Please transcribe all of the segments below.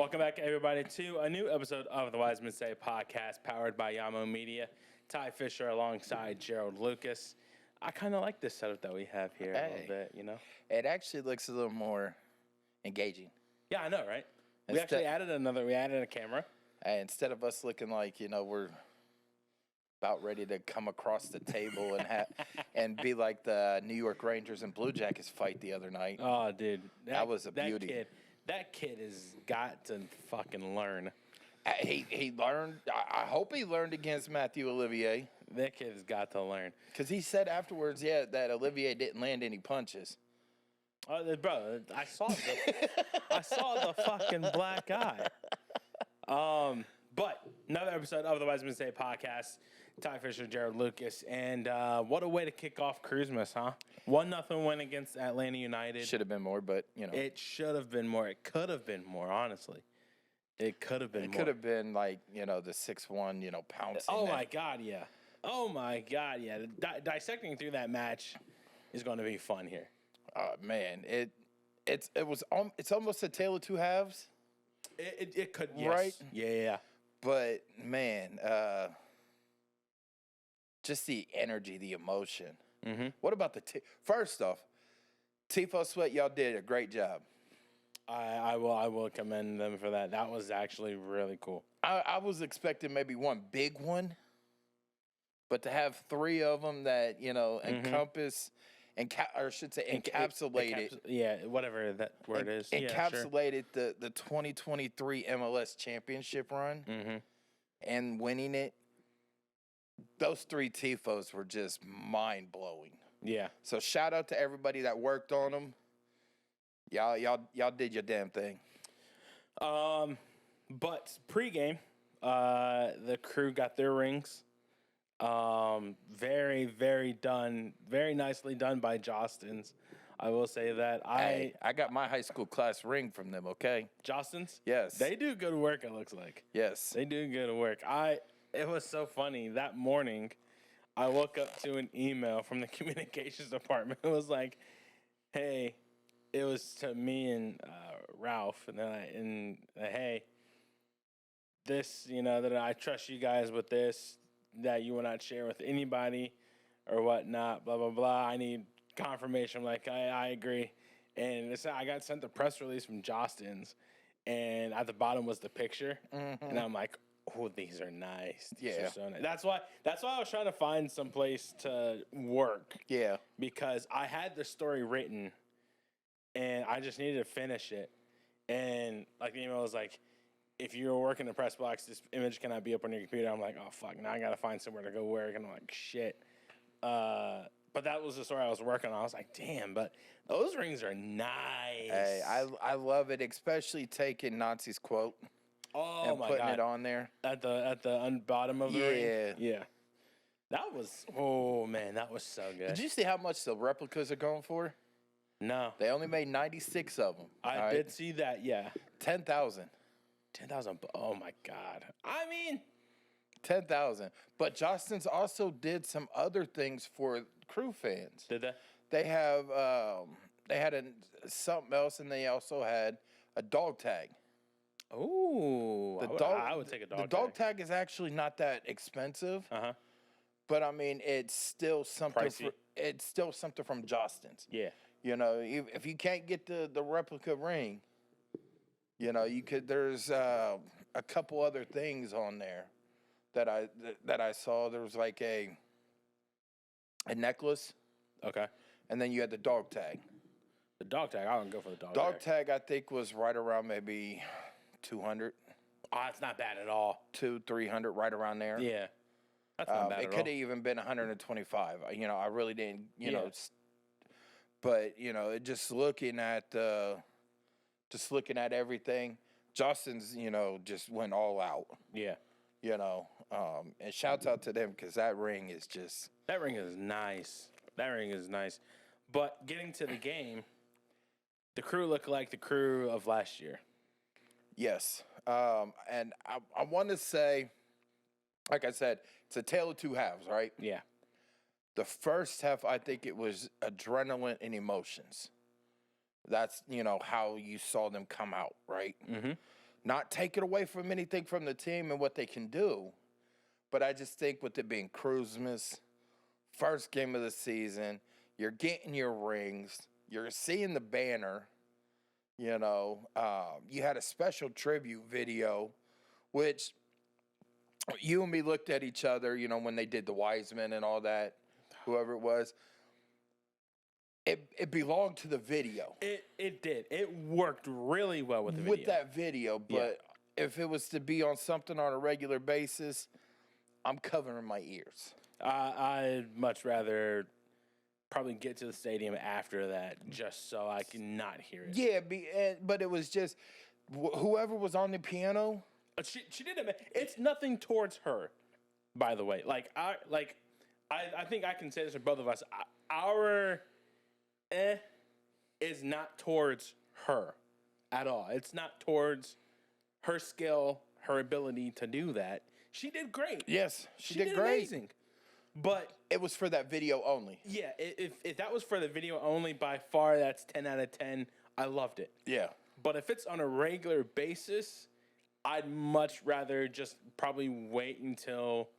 Welcome back, everybody, to a new episode of the Wisemen Podcast, powered by Yamo Media. Ty Fisher alongside Jerald Lucas. I kind of like this setup that we have here a little bit, you know? It actually looks a little more engaging. Yeah, I know, right? We actually added a camera. Instead of us looking like, we're about ready to come across the table and be like the New York Rangers and Blue Jackets fight the other night. Oh, dude. That was a beauty. That kid has got to fucking learn. He learned. I hope he learned against Matthew Olivier. That kid has got to learn. Because he said afterwards, that Olivier didn't land any punches. Bro, I saw the fucking black eye. But another episode of the Wisemen Podcast. Ty Fisher, Jerald Lucas, and what a way to kick off Christmas, huh? 1-0 win against Atlanta United. Should have been more, but it should have been more. It could have been more, honestly. It could have been more. It could have been like the 6-1, pouncing. Oh my God, yeah. Oh my God, yeah. Dissecting through that match is going to be fun here. Man, it's almost a tale of two halves. It could, yes. Right? Yeah. But man, just the energy, the emotion. Mm-hmm. What about first off, Tifo Sweat, y'all did a great job. I will commend them for that. That was actually really cool. I was expecting maybe one big one, but to have three of them that encompass, or I should say encapsulated. Whatever that word is. Encapsulated the 2023 MLS championship run and winning it. Those three Tifos were just mind-blowing. Yeah. So shout out to everybody that worked on them. Y'all did your damn thing. But pregame, the crew got their rings. Very, very nicely done by Jostens. I will say that. I got my high school class ring from them, okay? Jostens? Yes. They do good work, it looks like. Yes. They do good work. It was so funny. That morning, I woke up to an email from the communications department. It was like, hey, it was to me and Ralph, and hey, this, that I trust you guys with this, that you will not share with anybody or whatnot, blah, blah, blah. I need confirmation. I'm like, I agree. And I got sent the press release from Jostens, and at the bottom was the picture. Mm-hmm. And I'm like, oh, these are nice. These are so nice. That's why I was trying to find some place to work. Yeah. Because I had the story written, and I just needed to finish it. And like the email was like, if you're working the press box, this image cannot be up on your computer. I'm like, oh, fuck, now I got to find somewhere to go work. And I'm like, shit. But that was the story I was working on. I was like, damn, but those rings are nice. Hey, I love it, especially taking Nazi's quote and putting it on there. At the bottom of the ring? Yeah. That was so good. Did you see how much the replicas are going for? No. They only made 96 of them. I did see that, yeah. 10,000. 10,000. Oh, my God. I mean, 10,000. But Jostens also did some other things for crew fans. Did they? They had something else, and they also had a dog tag. Oh, I would take a dog tag. The dog tag is actually not that expensive. Uh-huh. But, I mean, it's still something. Pricey. It's still something from Jostens. Yeah. If you can't get the replica ring, you could. There's a couple other things on there that I saw. There was like a necklace. Okay. And then you had the dog tag. The dog tag, I wouldn't go for the dog tag. Dog tag, I think, was right around maybe 200. Oh, that's not bad at all. 200-300, right around there. Yeah. That's not bad at all. It could have even been 125. I really didn't, but, just looking at everything, Jostens, just went all out. Yeah. And shouts out to them because that ring is just... That ring is nice. But getting to the game, the crew looked like the crew of last year. Yes. And I want to say, like I said, it's a tale of two halves, right? Yeah. The first half, I think it was adrenaline and emotions. That's, how you saw them come out, right? Mm-hmm. Not take it away from anything from the team and what they can do, but I just think with it being Christmas, first game of the season, you're getting your rings, you're seeing the banner, you know. You had a special tribute video, which you and me looked at each other, you know, when they did the Wisemen and all that, whoever it was. It belonged to the video. It did. It worked really well with the video. With that video, but if it was to be on something on a regular basis, I'm covering my ears. I'd much rather probably get to the stadium after that just so I can not hear it. Yeah, but it was just whoever was on the piano. She did it. It's nothing towards her, by the way. I think I can say this for both of us. Our is not towards her at all. It's not towards her skill, her ability to do that. She did great. Yes, she did great. Amazing. But it was for that video only. Yeah, if that was for the video only, by far that's 10 out of 10. I loved it. Yeah. But if it's on a regular basis, I'd much rather just probably wait until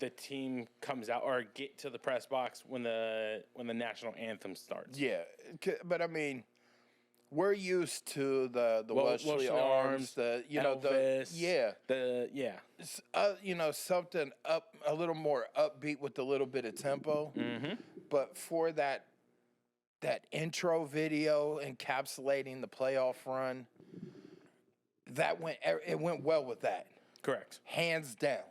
the team comes out or get to the press box when the national anthem starts. Yeah, but I mean, we're used to the Wellesley Arms, the Elvis, something up a little more upbeat with a little bit of tempo. Mm-hmm. But for that intro video encapsulating the playoff run, it went well with that. Correct. Hands down.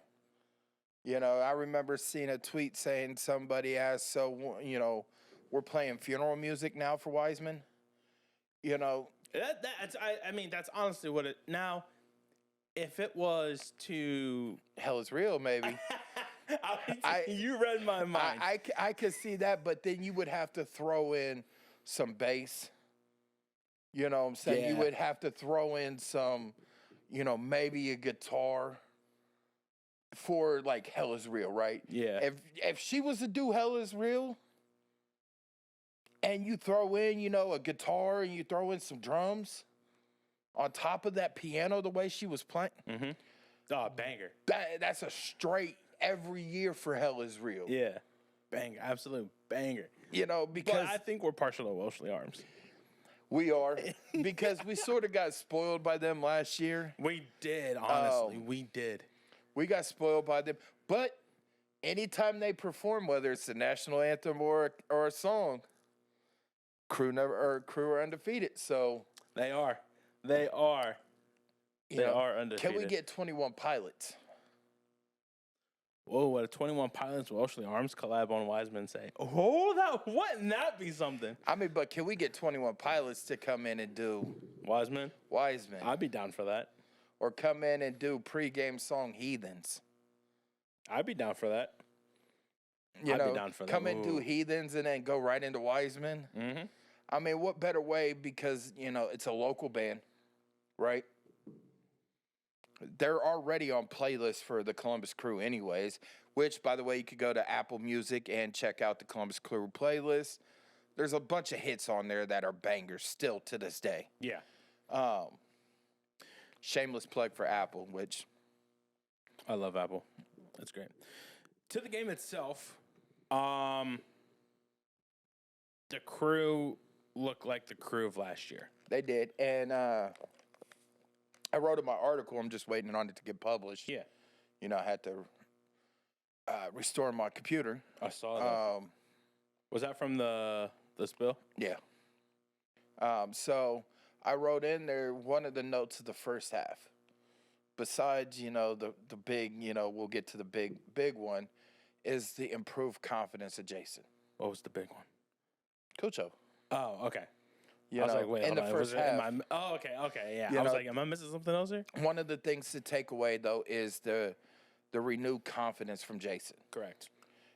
You know, I remember seeing a tweet saying somebody asked, so, you know, we're playing funeral music now for Wisemen. You know. That's honestly what it, now, if it was to. Hell is Real, maybe. You read my mind. I could see that, but then you would have to throw in some bass. You know what I'm saying? Yeah. You would have to throw in some, you know, maybe a guitar. For like Hell is Real, right? Yeah. If she was to do Hell is Real, and you throw in, you know, a guitar and you throw in some drums on top of that piano, the way she was playing, oh, banger. That's a straight every year for Hell is Real. Yeah, banger, absolute banger. You know, because but I think we're partial to Wellesley Arms. We are, because we sort of got spoiled by them last year. We did, honestly, we did. We got spoiled by them, but anytime they perform, whether it's the national anthem or a song, crew are undefeated. So they are undefeated. Can we get 21 Pilots? Whoa! What a 21 Pilots Wellesley Arms collab on Wisemen say? Oh, wouldn't that be something? I mean, but can we get 21 Pilots to come in and do Wisemen? I'd be down for that. Or come in and do pregame song Heathens. I'd be down for that. Be down for that. Come and do Heathens and then go right into Wisemen. Mm-hmm. I mean, what better way? Because, you know, it's a local band, right? They're already on playlists for the Columbus Crew anyways, which, by the way, you could go to Apple Music and check out the Columbus Crew playlist. There's a bunch of hits on there that are bangers still to this day. Yeah. Shameless plug for Apple, which I love Apple. That's great. To the game itself, the Crew looked like the Crew of last year. They did, and I wrote in my article. I'm just waiting on it to get published. Yeah. You know, I had to restore my computer. I saw that. Was that from the spill? Yeah. So I wrote in there one of the notes of the first half. Besides, you know, the big, you know, we'll get to the big one, is the improved confidence of Jason. What was the big one? Cucho. Oh, okay. I was like, wait, in the first half. Okay, yeah. I was like, am I missing something else here? One of the things to take away, though, is the renewed confidence from Jason. Correct.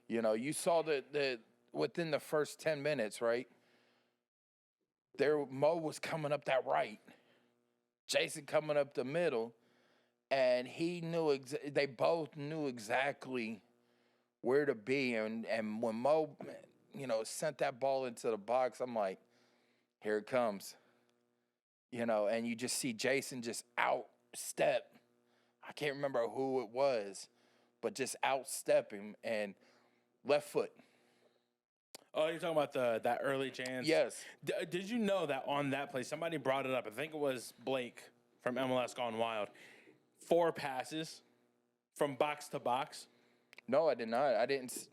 You know, you saw the within the first 10 minutes, right? Mo was coming up that right. Jason coming up the middle. And he knew, they both knew exactly where to be. And when Mo, you know, sent that ball into the box, I'm like, here it comes. and you just see Jason just outstep. I can't remember who it was, but just outstep him and left foot. Oh, you're talking about that early chance? Yes. Did you know that on that play, somebody brought it up? I think it was Blake from MLS Gone Wild. 4 passes from box to box. No, I did not. I didn't.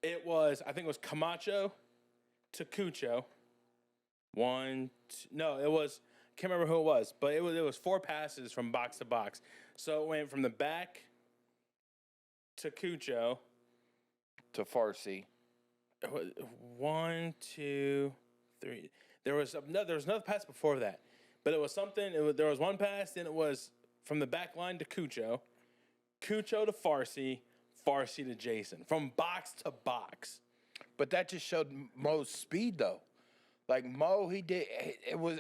I think it was Camacho to Cucho. It was, I can't remember who it was, but it was 4 passes from box to box. So it went from the back to Cucho. To Farsi. 1, 2, 3. There was another pass before that, but it was something. There was one pass, then it was from the back line to Cucho to Farsi to Jason, from box to box. But that just showed Mo's speed, though. Like Mo,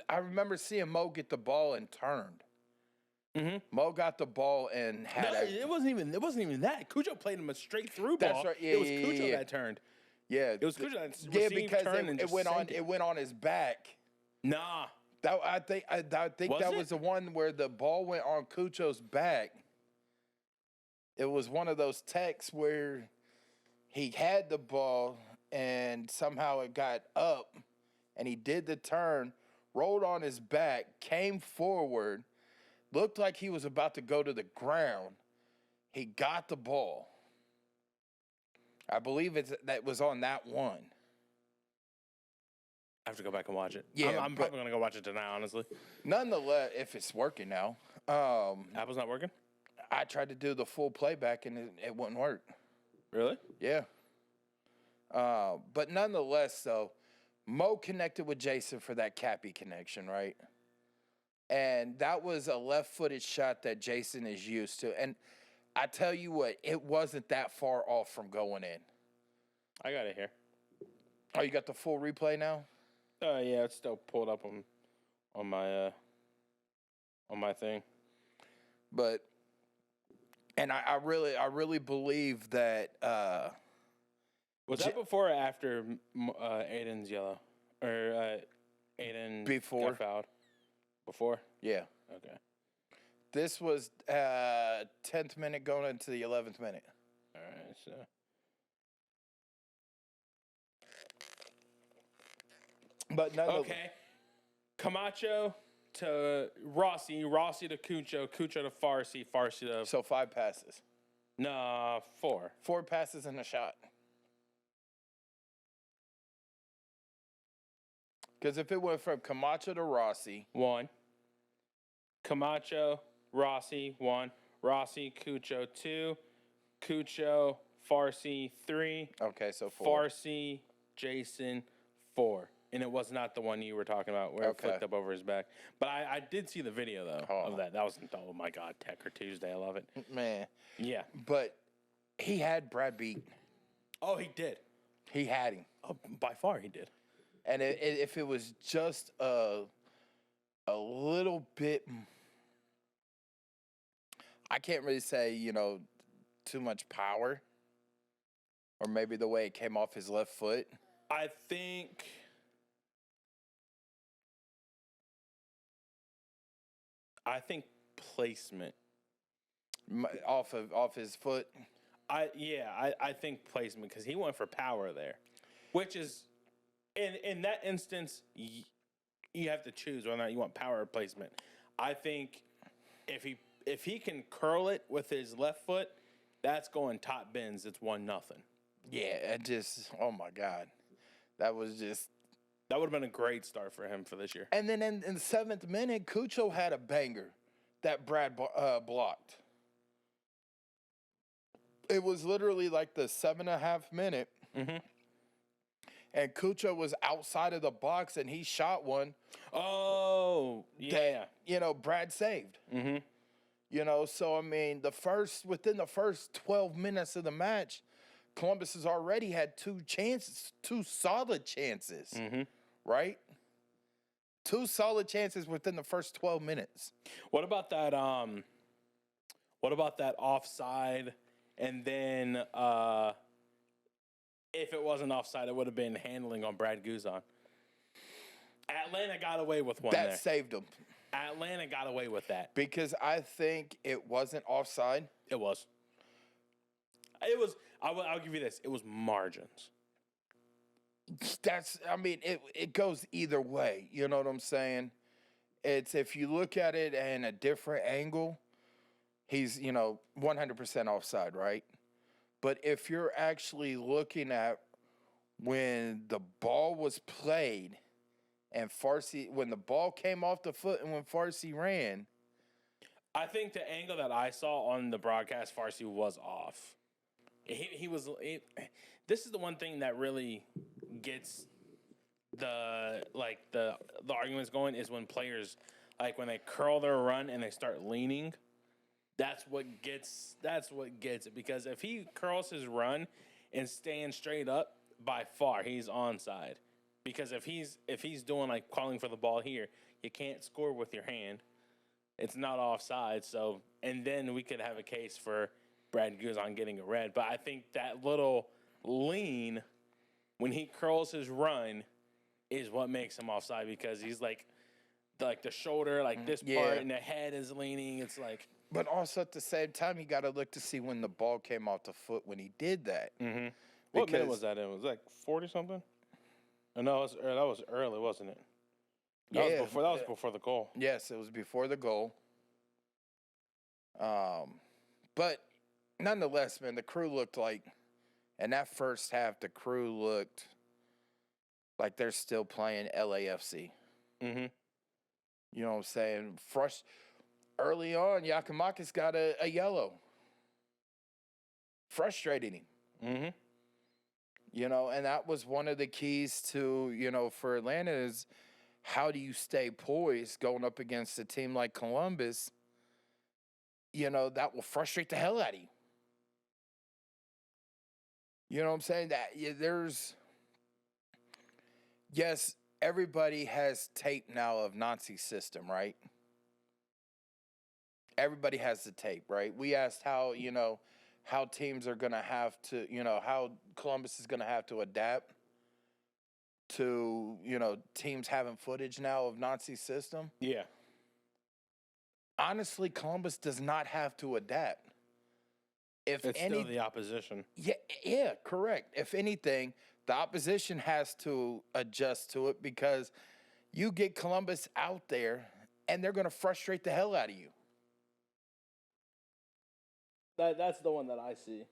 I remember seeing Mo get the ball and turned. Mm-hmm. Mo got the ball and it wasn't even that. Cucho played him a straight through ball. That's right. Yeah, it was Cucho that turned. Yeah, it was Cucho that received, because turned, and it went on his back. Nah, I think that was the one where the ball went on Cucho's back. It was one of those texts where he had the ball and somehow it got up and he did the turn, rolled on his back, came forward, looked like he was about to go to the ground. He got the ball. I believe that was on that one. I have to go back and watch it. Yeah, I'm probably going to go watch it tonight, honestly. Nonetheless, if it's working now. Apple's not working? I tried to do the full playback and it wouldn't work. Really? Yeah. But nonetheless, though, Mo connected with Jason for that Cappy connection, right? And that was a left-footed shot that Jason is used to. And I tell you what, it wasn't that far off from going in. I got it here. Oh, you got the full replay now? Yeah, it's still pulled up on my thing. But I really believe that was that before or after Aiden's yellow? Or Aiden before? Got fouled? Before? Yeah. Okay. This was 10th minute going into the 11th minute. All right, so. But okay. Camacho to Rossi to Cucho to Farsi to... So 5 passes. No, 4. 4 passes and a shot. Because if it went from Camacho to Rossi... 1. Camacho, Rossi, 1. Rossi, Cucho, 2. Cucho, Farsi, 3. Okay, so 4. Farsi, Jason, 4. And it was not the one you were talking about where it flicked up over his back. But I did see the video, though, of that. That was, oh, my God, Tecker Tuesday. I love it. Man. Yeah. But he had Brad beat. Oh, he did. He had him. Oh, by far, he did. And if it was just a little bit, I can't really say, too much power. Or maybe the way it came off his left foot. I think... placement off his foot. I think placement because he went for power there, which is in that instance you have to choose whether or not you want power or placement. I think if he can curl it with his left foot, that's going top bins. It's 1-0. Yeah, it just my God, that would have been a great start for him for this year. And then in the 7th minute, Cucho had a banger that Brad blocked. It was literally like the 7.5 minute. Mm-hmm. And Cucho was outside of the box and he shot one. Oh, yeah. That, Brad saved. Mm-hmm. So I mean, within the first 12 minutes of the match, Columbus has already had 2 solid chances. Mm-hmm. Right? 2 solid chances within the first 12 minutes. What about that offside? And then if it wasn't offside, it would have been handling on Brad Guzan. Atlanta got away with one That there. saved them. Atlanta got away with that. Because I think it wasn't offside. It was. It was. I'll give you this. It was margins. It goes either way. You know what I'm saying? It's if you look at it in a different angle, he's, 100% offside, right? But if you're actually looking at when the ball was played and when the ball came off the foot and when Farsi ran. I think the angle that I saw on the broadcast, Farsi was off. This is the one thing that really gets the arguments going is when players, like when they curl their run and they start leaning. That's what gets it, because if he curls his run and stands straight up, by far he's onside. Because if he's doing like calling for the ball here, you can't score with your hand. It's not offside. So, and then we could have a case for Brad Guzan getting a red. But I think that little lean when he curls his run is what makes him offside, because he's like the shoulder, like this part, and the head is leaning. It's like. But also at the same time, you got to look to see when the ball came off the foot when he did that. Mm-hmm. What minute was that in? Was it like 40 something? No, that was early, wasn't it? That was before the goal. Yes, it was before the goal. But nonetheless, man, the Crew looked like, in that first half, the Crew looked like they're still playing LAFC. Mm-hmm. You know what I'm saying? Early on, Yakimakis got a yellow. Frustrated him. Mm-hmm. And that was one of the keys to, for Atlanta is how do you stay poised going up against a team like Columbus, that will frustrate the hell out of you. You know what I'm saying? Yes, everybody has tape now of Nazi system, right? Everybody has the tape, right? We asked how teams are going to have to, how Columbus is going to have to adapt to, teams having footage now of Nazi system. Yeah. Honestly, Columbus does not have to adapt. It's still the opposition. Yeah, correct. If anything, the opposition has to adjust to it, because you get Columbus out there and they're going to frustrate the hell out of you. That's the one that I see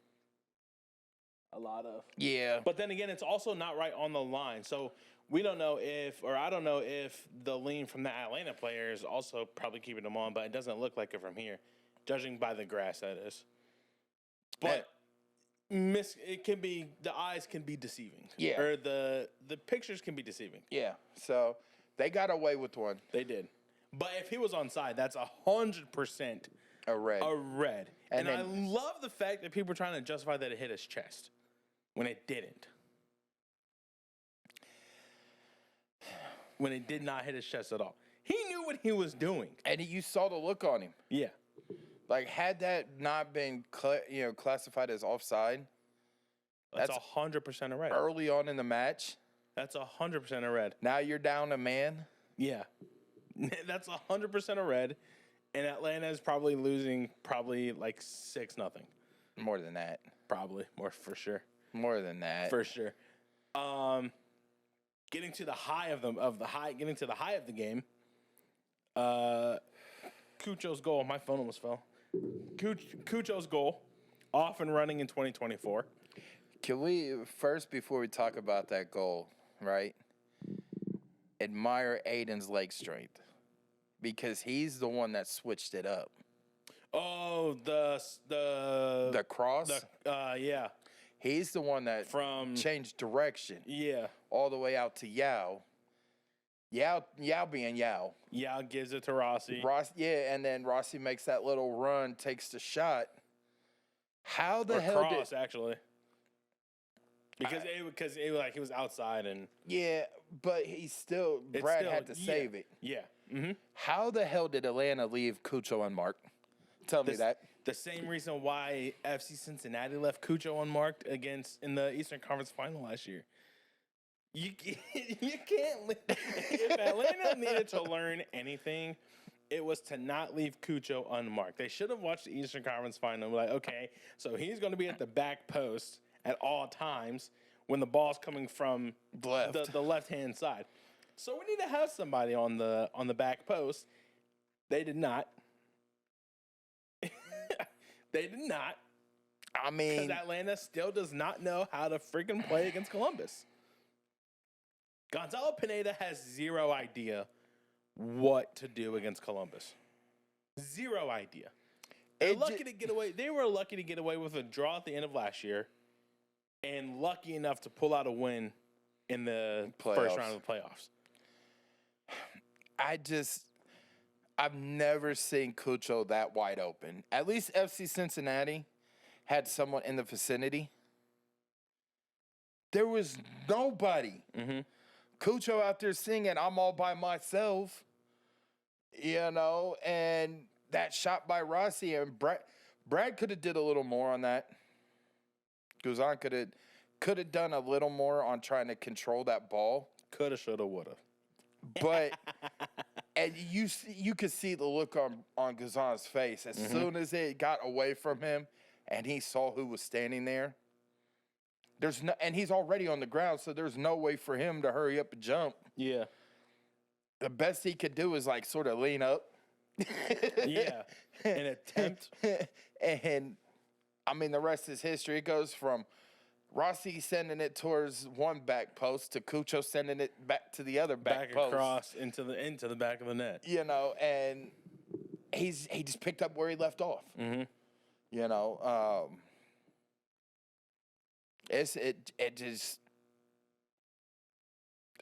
a lot of. Yeah. But then again, it's also not right on the line. So I don't know if the lean from the Atlanta player is also probably keeping them on, but it doesn't look like it from here, judging by the grass, that is. But it can be, the eyes can be deceiving. Yeah. Or the pictures can be deceiving. Yeah. So they got away with one. They did. But if he was onside, that's 100% a red. A red. And I love the fact that people are trying to justify that it hit his chest when it didn't. When it did not hit his chest at all. He knew what he was doing. And you saw the look on him. Yeah. Like, had that not been classified as offside, that's 100% a red. Early on in the match. That's 100% a red. Now you're down a man. Yeah. That's 100% a red. And Atlanta is probably losing like 6-0. More than that. Probably. More for sure. More than that. For sure. Getting to the high of the game. Cucho's goal. My phone almost fell. Cucho's goal, off and running in 2024. Can we first, before we talk about that goal, right? Admire Aiden's leg strength, because he's the one that switched it up. Oh, the cross. Yeah. He's the one that changed direction. Yeah. All the way out to Yao. Yao being Yao. Yao gives it to Rossi. And then Rossi makes that little run, takes the shot. How the hell cross, actually. Because he was outside and but Brad had to save it. Yeah. Mm-hmm. How the hell did Atlanta leave Cucho unmarked? Tell me that. The same reason why FC Cincinnati left Cucho unmarked in the Eastern Conference Final last year. You can't. If Atlanta needed to learn anything, it was to not leave Cucho unmarked. They should have watched the Eastern Conference Final and be like, okay, so he's going to be at the back post at all times when the ball's coming from the left-hand side. So we need to have somebody on the back post. They did not. They did not. I mean, because Atlanta still does not know how to freaking play against Columbus. Gonzalo Pineda has zero idea what to do against Columbus. Zero idea. They were lucky to get away with a draw at the end of last year, and lucky enough to pull out a win in the first round of the playoffs. I've never seen Cucho that wide open. At least FC Cincinnati had someone in the vicinity. There was nobody. Mm-hmm. Cucho out there singing, I'm all by myself, and that shot by Rossi, and Brad could have did a little more on that. Guzan could have done a little more on trying to control that ball. Coulda, shoulda, woulda. But and you could see the look on Guzan's face as soon as it got away from him and he saw who was standing there. And he's already on the ground, so there's no way for him to hurry up and jump. Yeah. The best he could do is like sort of lean up. Yeah. An attempt. And I mean, the rest is history. It goes from Rossi sending it towards one back post to Cucho sending it back to the other back post. Across into the back of the net. And he just picked up where he left off. Mm-hmm.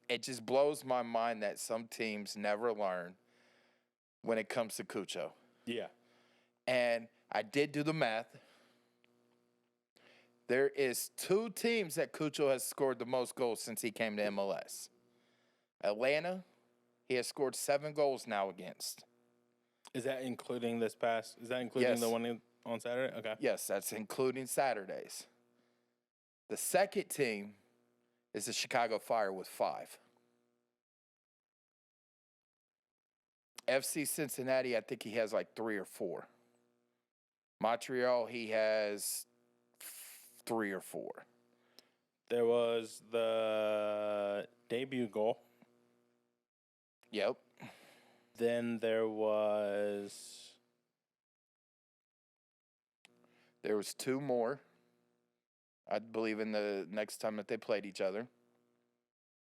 It just blows my mind that some teams never learn when it comes to Cucho. Yeah. And I did do the math. There is 2 teams that Cucho has scored the most goals since he came to MLS. Atlanta, he has scored 7 goals now against. Is that including this past? Is that including Yes. the one on Saturday? Okay. Yes, that's including Saturdays. The second team is the Chicago Fire with 5. FC Cincinnati, I think he has like 3 or 4. Montreal, he has 3 or 4. There was the debut goal. Yep. Then there was 2 more. I believe in the next time that they played each other.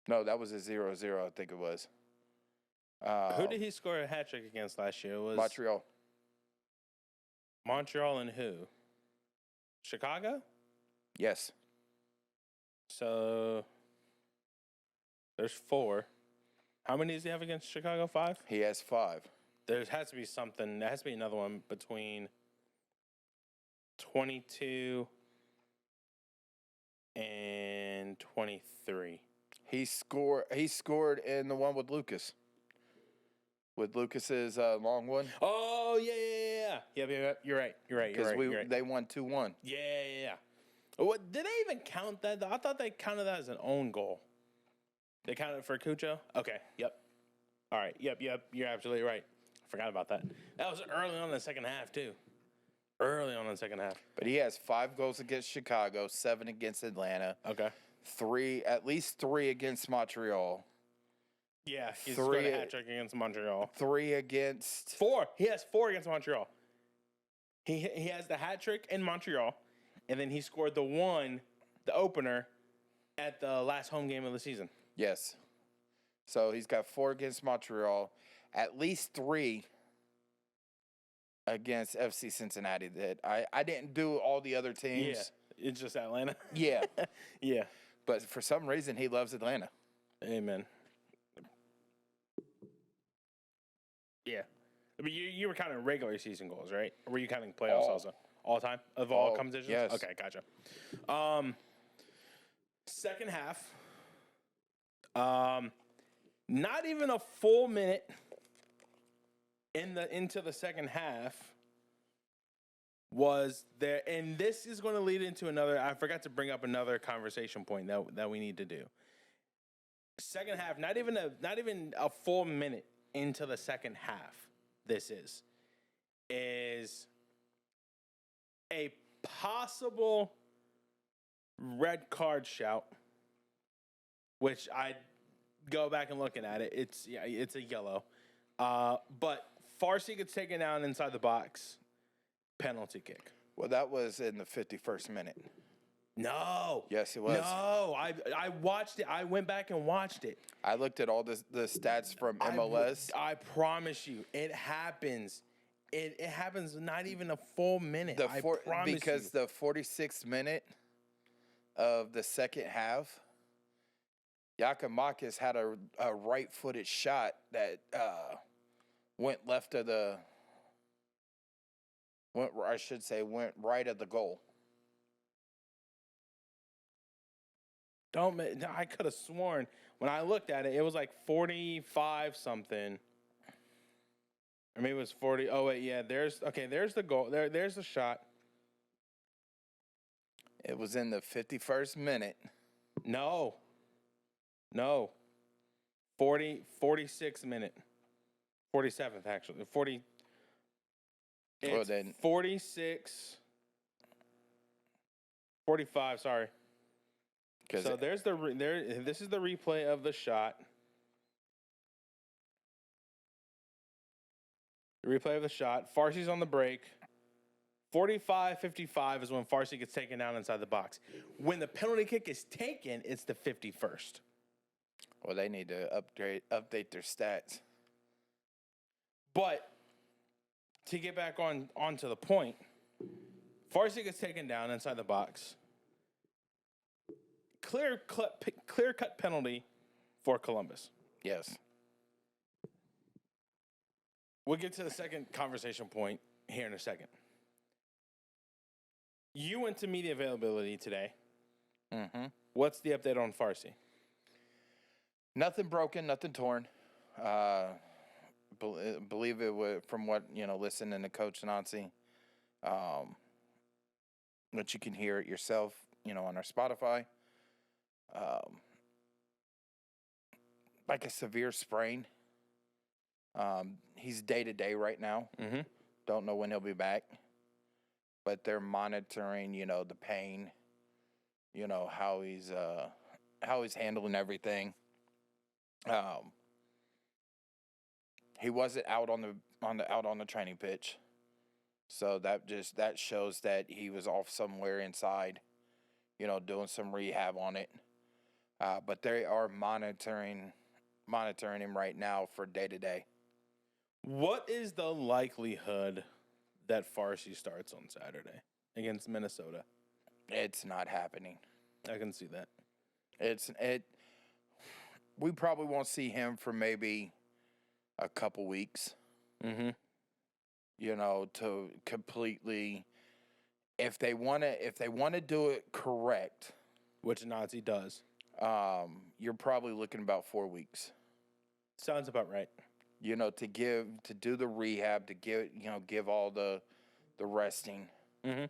No, that was a 0-0, I think it was. Who did he score a hat trick against last year? It was Montreal. Montreal and who? Chicago? Yes. So there's 4. How many does he have against Chicago? 5? He has 5. There has to be something. There has to be another one between 22 and 23. He scored in the one with Lucas. With Lucas's long one. Oh, yeah. Yep, you're right. Because they won 2-1. Yeah. What, did they even count that? I thought they counted that as an own goal. They counted it for Cucho? Okay, yep. All right, yep, you're absolutely right. I forgot about that. That was early on in the second half, too. Early on in the second half. But he has 5 goals against Chicago, 7 against Atlanta. Okay. At least 3 against Montreal. Yeah, he's scored a hat trick against Montreal. 3 against... 4. He has 4 against Montreal. He has the hat trick in Montreal, and then he scored the opener, at the last home game of the season. Yes. So he's got 4 against Montreal, at least 3 against FC Cincinnati. That I didn't do all the other teams. Yeah, it's just Atlanta. Yeah. Yeah. But for some reason, he loves Atlanta. Amen. Yeah. I mean, you were counting regular season goals, right? Or were you counting playoffs also? All time? Of all competitions? Yes. Okay, gotcha. Second half. Not even a full minute into the second half was there, and this is going to lead into another. I forgot to bring up another conversation point that we need to do. Second half, not even a full minute into the second half. This is a possible red card shout, which I go back and looking at it. It's a yellow, but Farsi gets taken down inside the box, penalty kick. Well, that was in the 51st minute. No. Yes, it was. No, I watched it. I went back and watched it. I looked at all the stats from MLS. I promise you, it happens. It happens not even a full minute. I promise because you. the 46th minute of the second half, Giakoumakis had a right-footed shot that went right of the goal. I could have sworn when I looked at it, it was like 45 something. Or maybe it was 40. Oh wait, yeah. There's the goal. There's the shot. It was in the 51st minute. No. 46th minute. 47th actually. 40. It's Well, then 46. 45. Sorry. So there's this is the replay of the shot. The replay of the shot. Farsi's on the break. 45-55 is when Farsi gets taken down inside the box. When the penalty kick is taken, it's the 51st. Well, they need to update their stats. But to get back onto the point, Farsi gets taken down inside the box. Clear cut penalty for Columbus. Yes. We'll get to the second conversation point here in a second. You went to media availability today. Mm-hmm. What's the update on Farsi? Nothing broken, nothing torn. Believe it was from what, listening to Coach Nancy. But you can hear it yourself, on our Spotify. Like a severe sprain. He's day-to-day right now. Mm-hmm. Don't know when he'll be back. But they're monitoring, the pain, how he's handling everything. He wasn't out on the training pitch. So that shows that he was off somewhere inside, doing some rehab on it. But they are monitoring him right now for day-to-day. What is the likelihood that Farsi starts on Saturday against Minnesota? It's not happening. I can see that. We probably won't see him for maybe a couple weeks. Mm-hmm. To completely, if they want to do it correct, which Nazi does, you're probably looking about 4 weeks. Sounds about right. To do the rehab, to give all the resting. Mm-hmm.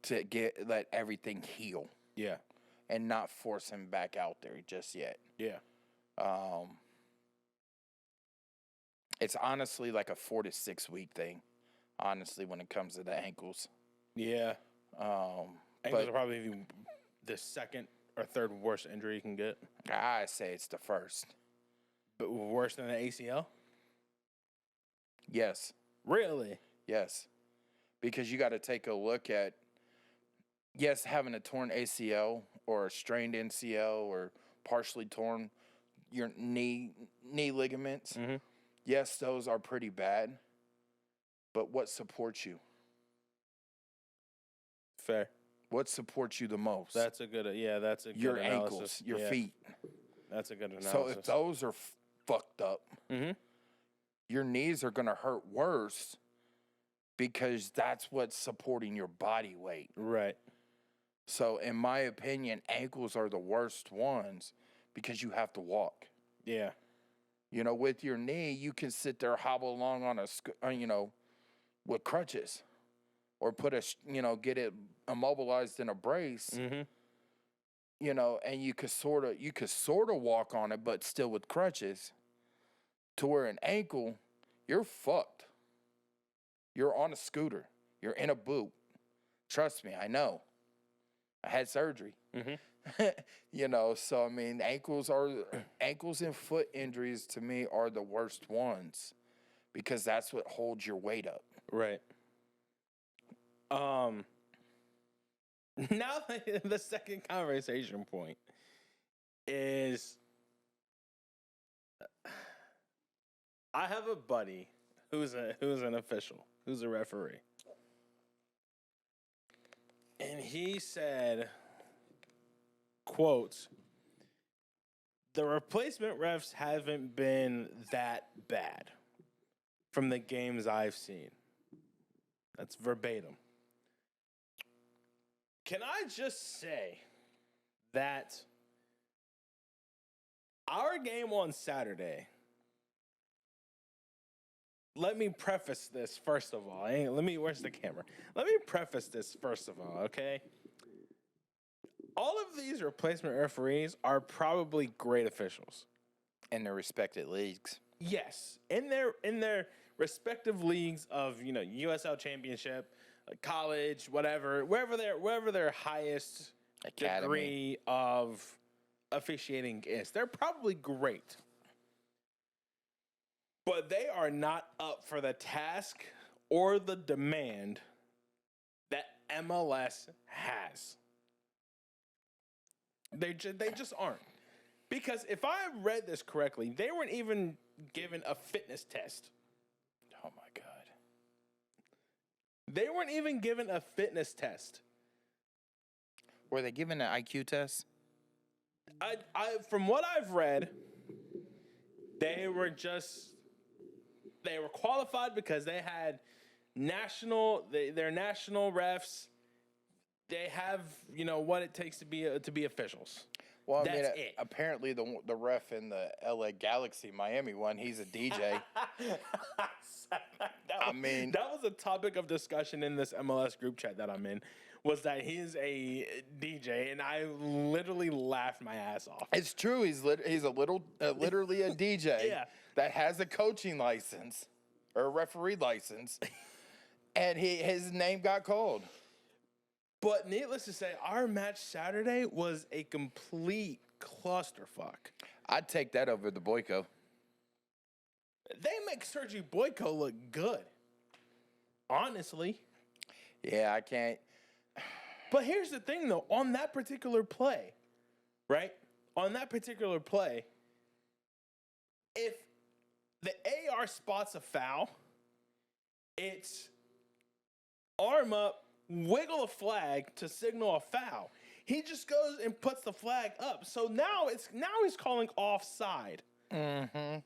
To let everything heal. Yeah. And not force him back out there just yet. Yeah. It's honestly like a 4 to 6 week thing, honestly, when it comes to the ankles. Yeah. Ankles are probably the second or third worst injury you can get. I say it's the first. But worse than an ACL? Yes. Really? Yes. Because you got to take a look at, having a torn ACL or a strained MCL or partially torn your knee ligaments. Mm-hmm. Yes, those are pretty bad. But what supports you? Fair. What supports you the most? That's a good analysis. Your ankles, your feet. That's a good analysis. So if those are fucked up, mm-hmm. your knees are going to hurt worse because that's what's supporting your body weight. Right. So in my opinion, ankles are the worst ones because you have to walk. Yeah. With your knee, you can sit there, hobble along on with crutches or get it immobilized in a brace. Mm-hmm. you know, and you could sort of walk on it, but still with crutches. To where an ankle, you're fucked. You're on a scooter. You're in a boot. Trust me, I know. I had surgery. Mm-hmm. You know, so I mean, ankles and foot injuries to me are the worst ones because that's what holds your weight up. Right. Now the second conversation point is I have a buddy who's an official, who's a referee. And he said, quote, the replacement refs haven't been that bad from the games I've seen. That's verbatim. Can I just say that our game on Saturday, let me preface this first of all. Where's the camera? Let me preface this first of all, okay? All of these replacement referees are probably great officials. In their respective leagues. Yes. In their respective leagues of, you know, USL Championship, college, whatever, wherever their highest Academy. Degree of officiating is. They're probably great. But they are not up for the task or the demand that MLS has. They just aren't. Because if I read this correctly, they weren't even given a fitness test. Oh my God. They weren't even given a fitness test. Were they given an IQ test? From what I've read, they were qualified because they had their national refs. They have, you know, what it takes to be officials. Well, That's it. Apparently the ref in the LA Galaxy Miami one, he's a DJ. That was a topic of discussion in this MLS group chat that I'm in, was that he's a DJ, and I literally laughed my ass off. It's true. He's literally a DJ Yeah. that has a coaching license or a referee license, and his name got called. But needless to say, our match Saturday was a complete clusterfuck. I'd take that over the Boyko. They make Sergi Boyko look good. Honestly. Yeah, I can't. But here's the thing, though. On that particular play, right? On that particular play, if the AR spots a foul, it's arm up, wiggle a flag to signal a foul. He just goes and puts the flag up. So now he's calling offside. Mm-hmm.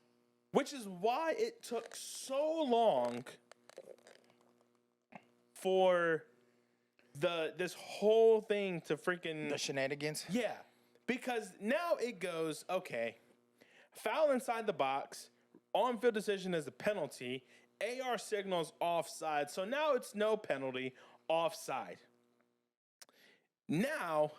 Which is why it took so long for this whole thing to freaking... The shenanigans? Yeah. Because now it goes, okay, foul inside the box, on-field decision is a penalty, AR signals offside, so now it's no penalty, offside. Now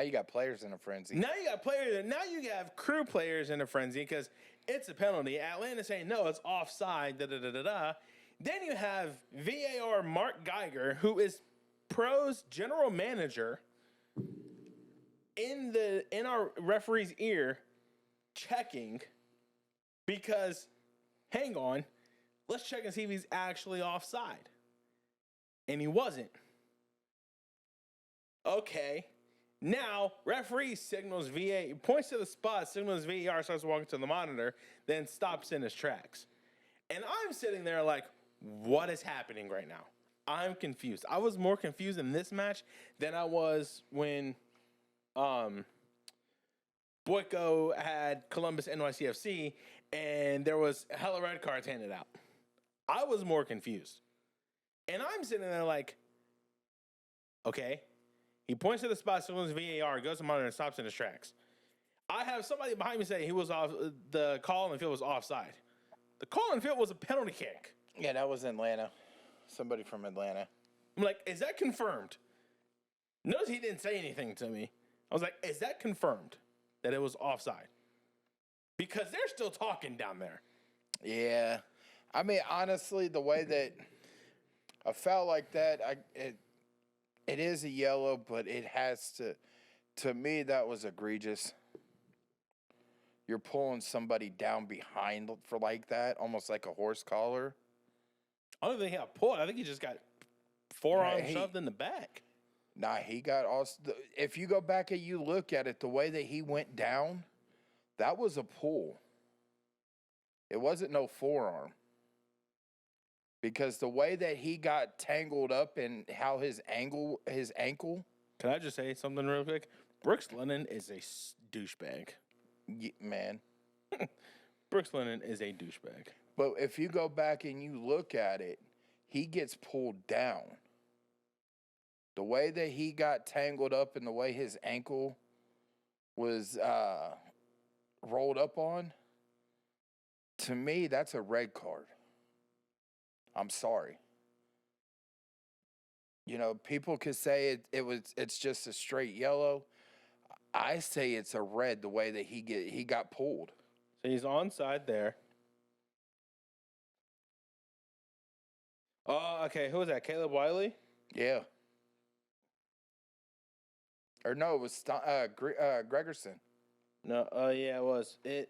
you got players in a frenzy. Now you have crew players in a frenzy because it's a penalty. Atlanta saying, no, it's offside, da-da-da-da-da. Then you have VAR Mark Geiger, who is Pro's general manager, in our referee's ear, checking because, hang on, let's check and see if he's actually offside. And he wasn't. Okay. Now, referee signals VA, points to the spot, signals VAR, starts walking to the monitor, then stops in his tracks. And I'm sitting there like, what is happening right now? I'm confused. I was more confused in this match than I was when Boyko had Columbus NYCFC and there was hella red cards handed out. I was more confused. And I'm sitting there like, okay. He points to the spot, signals VAR, goes to monitor, and stops in his tracks. I have somebody behind me say he was off. The call on the field was offside. The call on the field was a penalty kick. Yeah, that was Atlanta. Somebody from Atlanta. I'm like, is that confirmed? Notice he didn't say anything to me. I was like, is that confirmed that it was offside? Because they're still talking down there. Yeah. I mean, honestly, the way that a foul like that, it is a yellow, but it has to me, that was egregious. You're pulling somebody down behind for like that, almost like a horse collar. I don't think he got pulled. I think he just got forearm shoved in the back. Nah, he got also. If you go back and you look at it, the way that he went down, that was a pull. It wasn't no forearm. Because the way that he got tangled up and how his ankle. Can I just say something real quick? Brooks Lennon is a douchebag. Man. Brooks Lennon is a douchebag. But if you go back and you look at it, he gets pulled down. The way that he got tangled up and the way his ankle was rolled up on, to me, that's a red card. I'm sorry. You know, people could say it's just a straight yellow. I say it's a red the way that he got pulled. So he's onside there. Oh, okay. Who was that? Caleb Wiley? Yeah. Or no, it was Gregerson. No, yeah, it was. The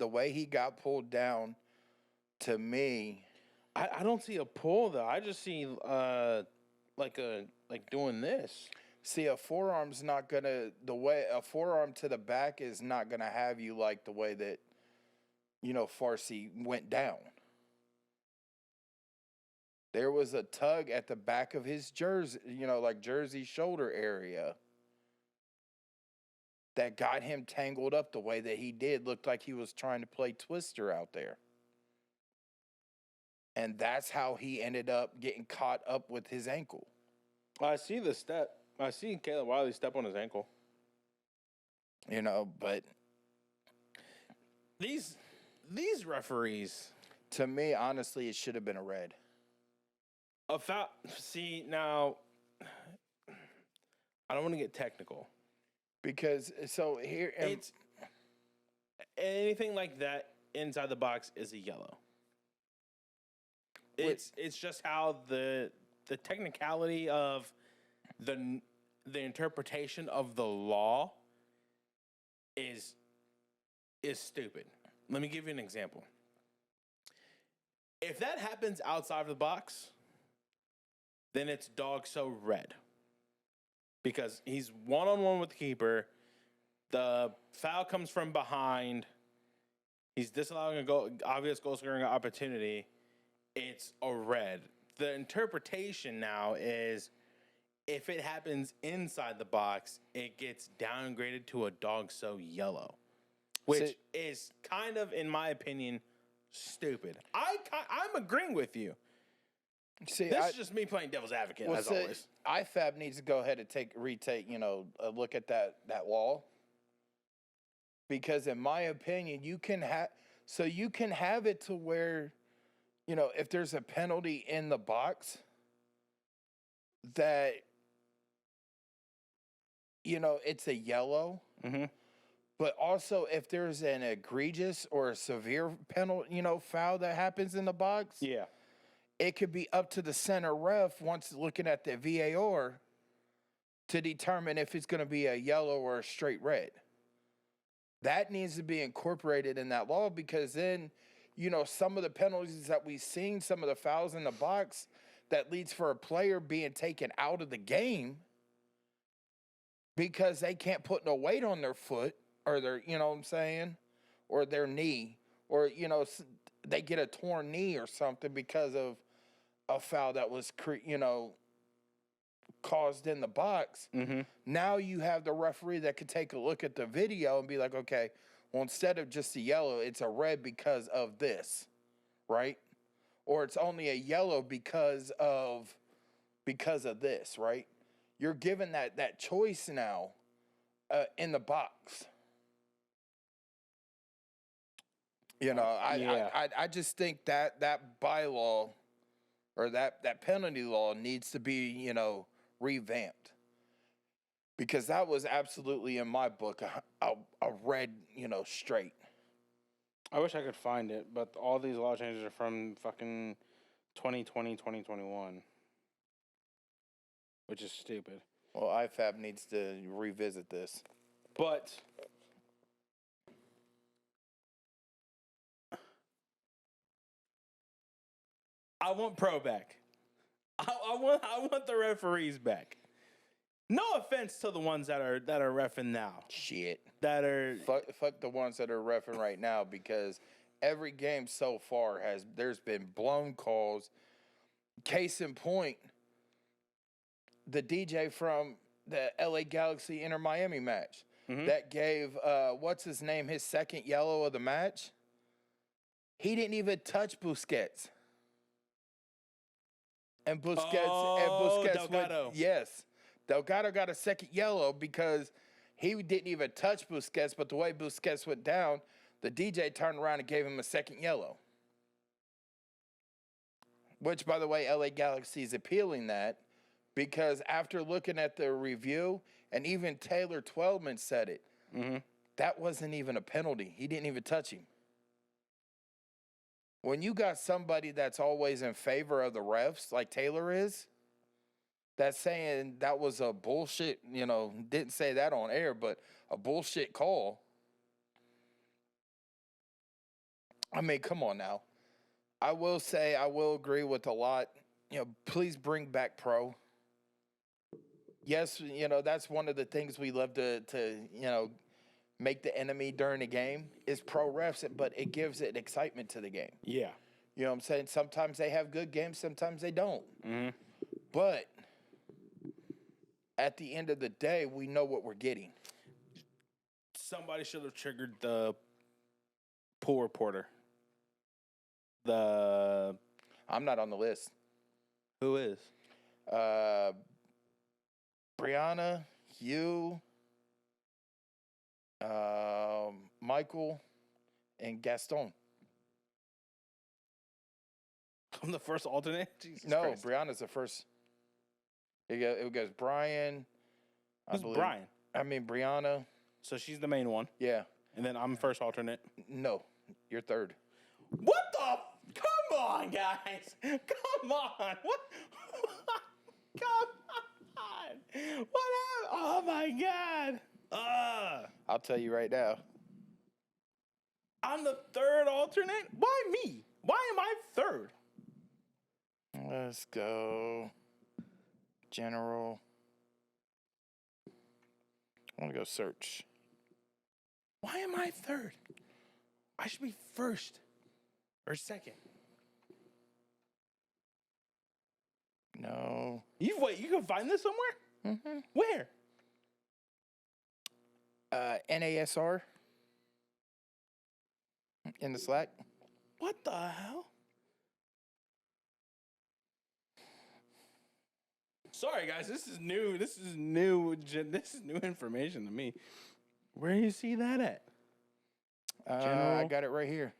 way he got pulled down, to me, I don't see a pull though. I just see like doing this. See, a forearm's not gonna a forearm to the back is not gonna have you like the way that, you know, Farsi went down. There was a tug at the back of his jersey, you know, like jersey shoulder area, that got him tangled up the way that he did. Looked like he was trying to play Twister out there. And that's how he ended up getting caught up with his ankle. I see the step. I see Caleb Wiley step on his ankle. You know, but these referees, to me, honestly, it should have been a red. A foul. See, now, I don't want to get technical. Because, so here... it's anything like that inside the box is a yellow. It's just how the technicality of the interpretation of the law is stupid. Let me give you an example. If that happens outside of the box, then it's dog so red. Because he's one-on-one with the keeper. The foul comes from behind. He's disallowing obvious goal-scoring opportunity. It's a red. The interpretation now is if it happens inside the box, it gets downgraded to a dog so yellow, which is kind of, in my opinion, stupid. I'm agreeing with you. See, this is just me playing devil's advocate, as always. IFAB needs to go ahead and retake, you know, a look at that law. Because in my opinion, you can have it to where, you know, if there's a penalty in the box, that, you know, it's a yellow. Mm-hmm. But also, if there's an egregious or a severe penalty, you know, foul that happens in the box, yeah, it could be up to the center ref once looking at the VAR to determine if it's going to be a yellow or a straight red. That needs to be incorporated in that law, because then, you know, some of the penalties that we've seen, some of the fouls in the box that leads for a player being taken out of the game because they can't put no weight on their foot or their, you know what I'm saying, or their knee, or, you know, they get a torn knee or something because of a foul that was, you know, caused in the box. Mm-hmm. Now you have the referee that could take a look at the video and be like, okay, well, instead of just a yellow, it's a red because of this, right? Or it's only a yellow because of this, right? You're given that choice now in the box. You know, I just think that bylaw or that penalty law needs to be, revamped. Because that was absolutely, in my book, a red, straight. I wish I could find it, but all these law changes are from fucking 2020, 2021. Which is stupid. Well, IFAB needs to revisit this. But I want pro back. I want the referees back. No offense to the ones that are reffing now. Shit. That are fuck the ones that are reffing right now, because every game so far there's been blown calls. Case in point, the DJ from the LA Galaxy Inter Miami match that gave what's his name his second yellow of the match. He didn't even touch Busquets. And Busquets Delgado. Yes. Delgado got a second yellow because he didn't even touch Busquets, but the way Busquets went down, the DJ turned around and gave him a second yellow. Which, by the way, LA Galaxy is appealing that, because after looking at the review, and even Taylor Twellman said it, that wasn't even a penalty. He didn't even touch him. When you got somebody that's always in favor of the refs, like Taylor is, that's saying that was a bullshit, didn't say that on air, but a bullshit call. I mean, come on now. I will say, I will agree with a lot. Please bring back pro. Yes, that's one of the things we love to make the enemy during a game is pro refs, but it gives it excitement to the game. Yeah. You know what I'm saying? Sometimes they have good games, sometimes they don't. But at the end of the day, we know what we're getting. Somebody should have triggered the pool reporter. I'm not on the list. Who is? Brianna, you, Michael, and Gaston. I'm the first alternate? Jesus no, Christ. Brianna's the first. It goes Brian. Who's Brian? I mean, Brianna. So she's the main one. Yeah. And then I'm first alternate. No, you're third. What the? Come on, guys. Come on. What? Come on. What happened? Oh, my God. I'll tell you right now. I'm the third alternate? Why me? Why am I third? Let's go. General. I want to go search. Why am I third? I should be first or second. No. You can find this somewhere? Where? NASR. In the Slack. What the hell? Sorry, guys. This is new. This is new information to me. Where do you see that at? I got it right here.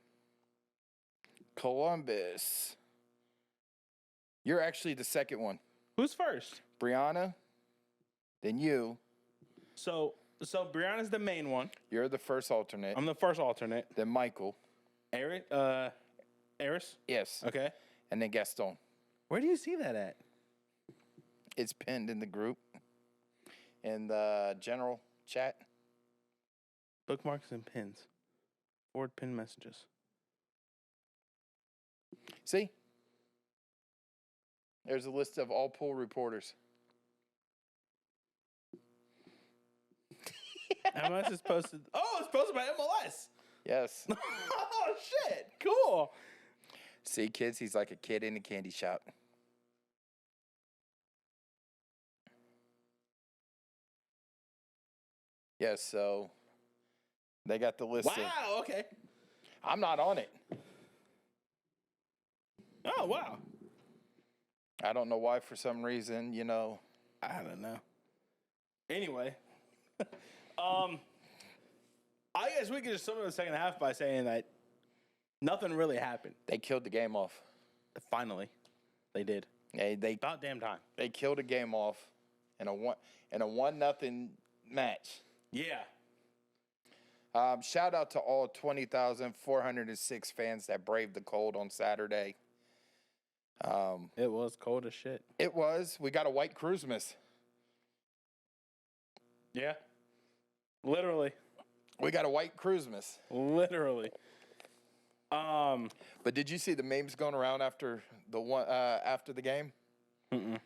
Columbus. You're actually the second one. Who's first? Brianna. Then you. So Brianna's the main one. You're the first alternate. I'm the first alternate. Then Michael. Eris? Yes. Okay. And then Gaston. Where do you see that at? It's pinned in the group. In the general chat. Bookmarks and pins. Forward pin messages. See? There's a list of all pool reporters. MLS is posted. Oh, it's posted by MLS. Yes. Oh, shit. Cool. See, kids, he's like a kid in a candy shop. Yes, so they got the list. Wow, okay. I'm not on it. Oh, wow. I don't know why, for some reason, I don't know. Anyway, I guess we could just sum up the second half by saying that nothing really happened. They killed the game off. Finally. They did. They About damn time. they killed a game off in a 1-0 match. Yeah. Shout out to all 20,406 fans that braved the cold on Saturday. It was cold as shit. It was. We got a white Christmas. Yeah. Literally. We got a white Christmas. Literally. But did you see the memes going around after the game? Mm-mm.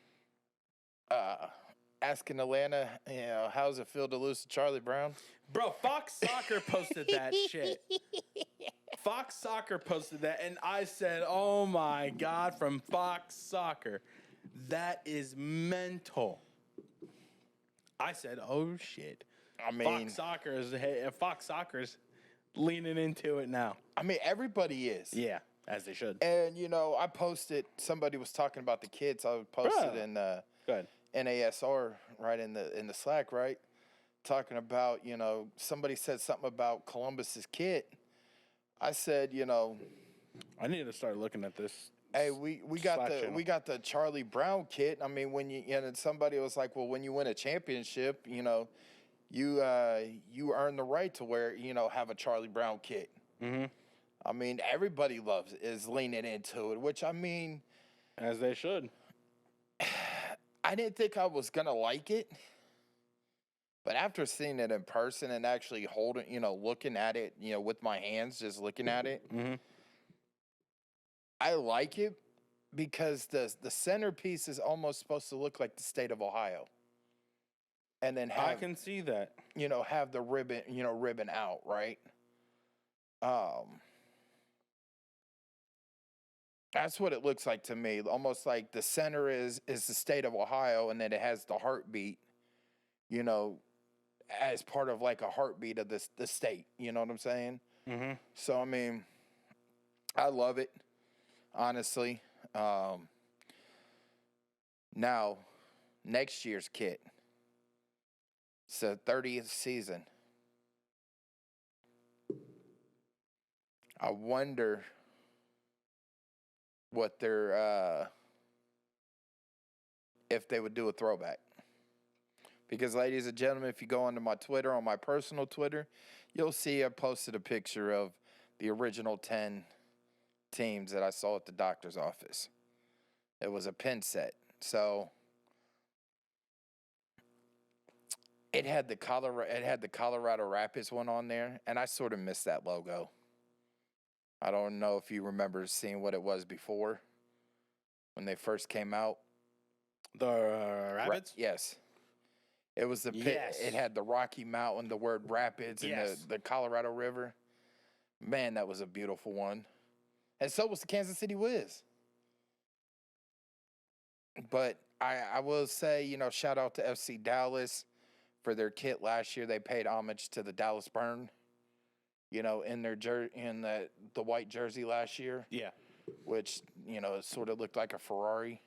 Asking Atlanta, how does it feel to lose to Charlie Brown? Bro, Fox Soccer posted that shit. Fox Soccer posted that, and I said, oh my God, from Fox Soccer. That is mental. I said, oh shit. I mean, Fox Soccer's leaning into it now. I mean, everybody is. Yeah, as they should. And, I posted, somebody was talking about the kids. I posted in Go ahead. NASR right in the Slack, right? Talking about, somebody said something about Columbus's kit. I said, I need to start looking at this. Hey, we got the Charlie Brown kit. I mean, when somebody was like, well, when you win a championship, you earn the right to wear, have a Charlie Brown kit. Mm-hmm. I mean, everybody is leaning into it, which I mean, as they should. I didn't think I was gonna like it, but after seeing it in person and actually holding, looking at it, with my hands, just looking at it, mm-hmm. I like it because the centerpiece is almost supposed to look like the state of Ohio. And then I can see that. Have the ribbon out, right? That's what it looks like to me. Almost like the center is the state of Ohio, and then it has the heartbeat, as part of like a heartbeat of the state. You know what I'm saying? Mm-hmm. So, I mean, I love it, honestly. Now, next year's kit. It's the 30th season. I wonder what their if they would do a throwback. Because, ladies and gentlemen, if you go onto my Twitter, on my personal Twitter, you'll see I posted a picture of the original 10 teams that I saw at the doctor's office. It was a pin set. So it had the Colorado Rapids one on there, and I sort of missed that logo. I don't know if you remember seeing what it was before when they first came out. The Rapids? Yes. It was the pit. Yes. It had the Rocky Mountain, the word Rapids, and Yes. the Colorado River. Man, that was a beautiful one. And so was the Kansas City Wiz. But I will say, shout out to FC Dallas for their kit last year. They paid homage to the Dallas Burn, in their in the white jersey last year. Yeah. Which, it sort of looked like a Ferrari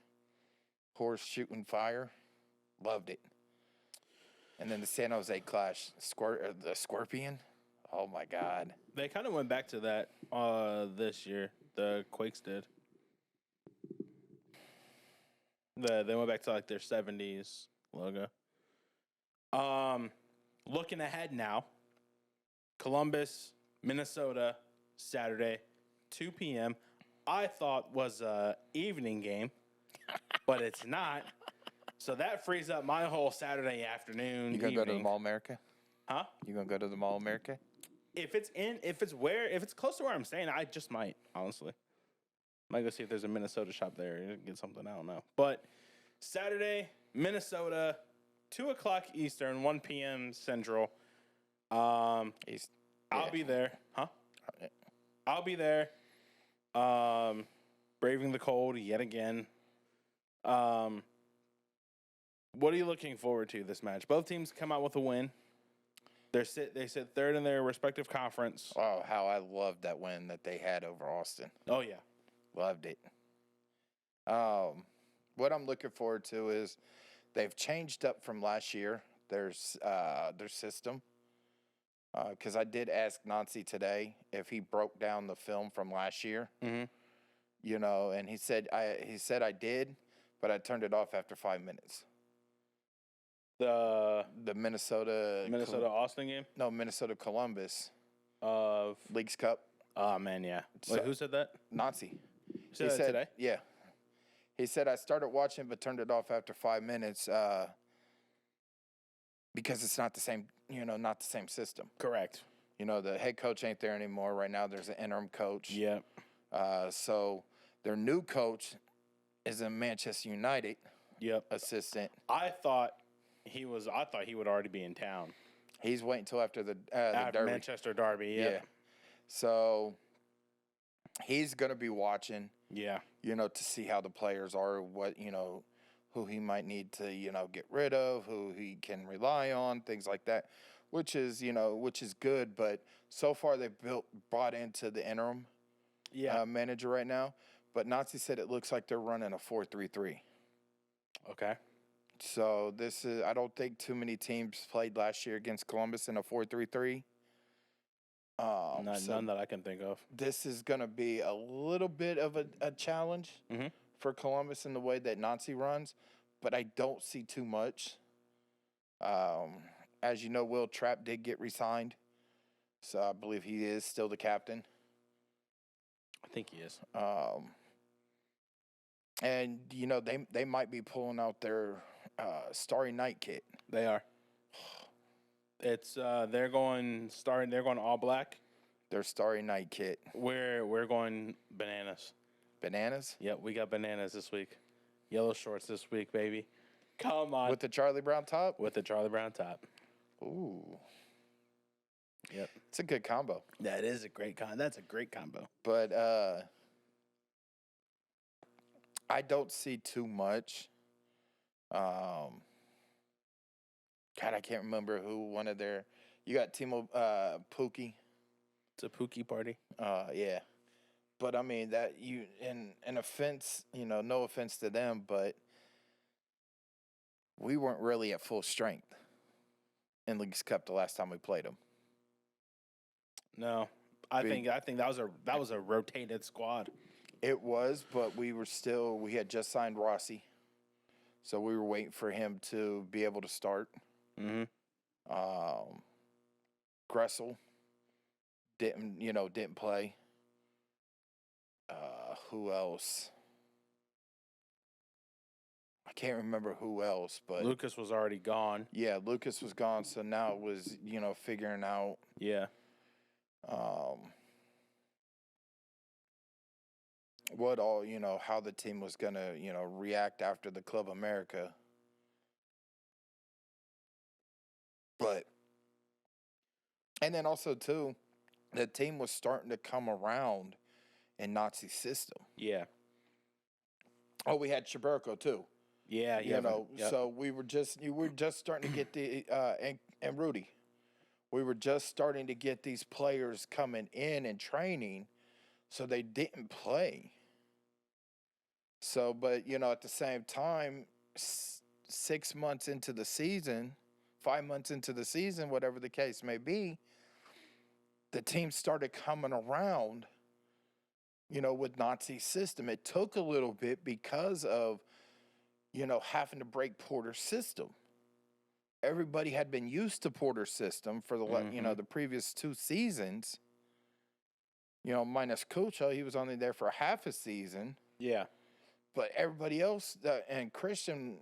horse shooting fire. Loved it. And then the San Jose Clash, the Scorpion. Oh, my God. They kind of went back to that this year. The Quakes did. They went back to like their 70s logo. Looking ahead now, Columbus, Minnesota, Saturday, 2 p.m. I thought was a evening game, but it's not. So that frees up my whole Saturday afternoon. You gonna go to the Mall America? Huh? You gonna go to the Mall America? If it's close to where I'm staying, I just might, honestly. Might go see if there's a Minnesota shop there and get something. I don't know. But Saturday, Minnesota, 2 o'clock Eastern, 1 p.m. Central. I'll be there. Huh? I'll be there. Braving the cold yet again. What are you looking forward to this match? Both teams come out with a win. They sit third in their respective conference. Oh, how I loved that win that they had over Austin. Oh, yeah. Loved it. What I'm looking forward to is they've changed up from last year, their system. Because I did ask Nancy today if he broke down the film from last year. Mm-hmm. And he said I did, but I turned it off after 5 minutes. The The Minnesota Austin game no, Minnesota Columbus of Leagues Cup. oh man, yeah. Wait, who said that? Nazi. He said that today? Yeah. He said I started watching but turned it off after 5 minutes because it's not the same, not the same system. Correct. The head coach ain't there anymore. Right now there's an interim coach. Yep. So their new coach is a Manchester United assistant. I thought he would already be in town. He's waiting until after the After derby. Manchester Derby, yeah. So he's going to be watching, Yeah. to see how the players are, what, who he might need to, get rid of, who he can rely on, things like that, which is good. But so far they've bought into the interim manager right now. But Nazi said it looks like they're running a 4-3-3. Okay. So I don't think too many teams played last year against Columbus in a 4-3-3. None that I can think of. This is going to be a little bit of a challenge for Columbus in the way that Nazi runs, but I don't see too much. As you know, Will Trapp did get re-signed, so I believe he is still the captain. I think he is. And, they might be pulling out their Starry Night kit. They are. It's they're going all black. Their Starry Night kit. We're going bananas. Bananas? Yep, we got bananas this week. Yellow shorts this week, baby. Come on. With the Charlie Brown top? With the Charlie Brown top. Ooh. Yep. It's a good combo. That is a great That's a great combo. But I don't see too much. God, I can't remember who one of their. You got Timo Pukki. It's a Pookie party. Yeah. But I mean that an offense, no offense to them, but we weren't really at full strength in Leagues Cup the last time we played them. No, I think that was a rotated squad. It was, but we had just signed Rossi, so we were waiting for him to be able to start. Mm-hmm. Gressel didn't play. Who else? I can't remember who else, but Lucas was already gone. Yeah, Lucas was gone, so now it was, figuring out. Yeah. What all, how the team was going to, react after the Club America. And then also, too, the team was starting to come around in Nazi system. Yeah. Oh, we had Chaburko, too. Yeah, So we were just starting to get the and Rudy. We were just starting to get these players coming in and training, so they didn't play. So, but at the same time, 6 months into the season, 5 months into the season, whatever the case may be, the team started coming around, with Nazi system. It took a little bit because of, having to break Porter's system. Everybody had been used to Porter's system for the, the previous 2 seasons. Minus Kucha, he was only there for half a season. Yeah. But everybody else, and Christian,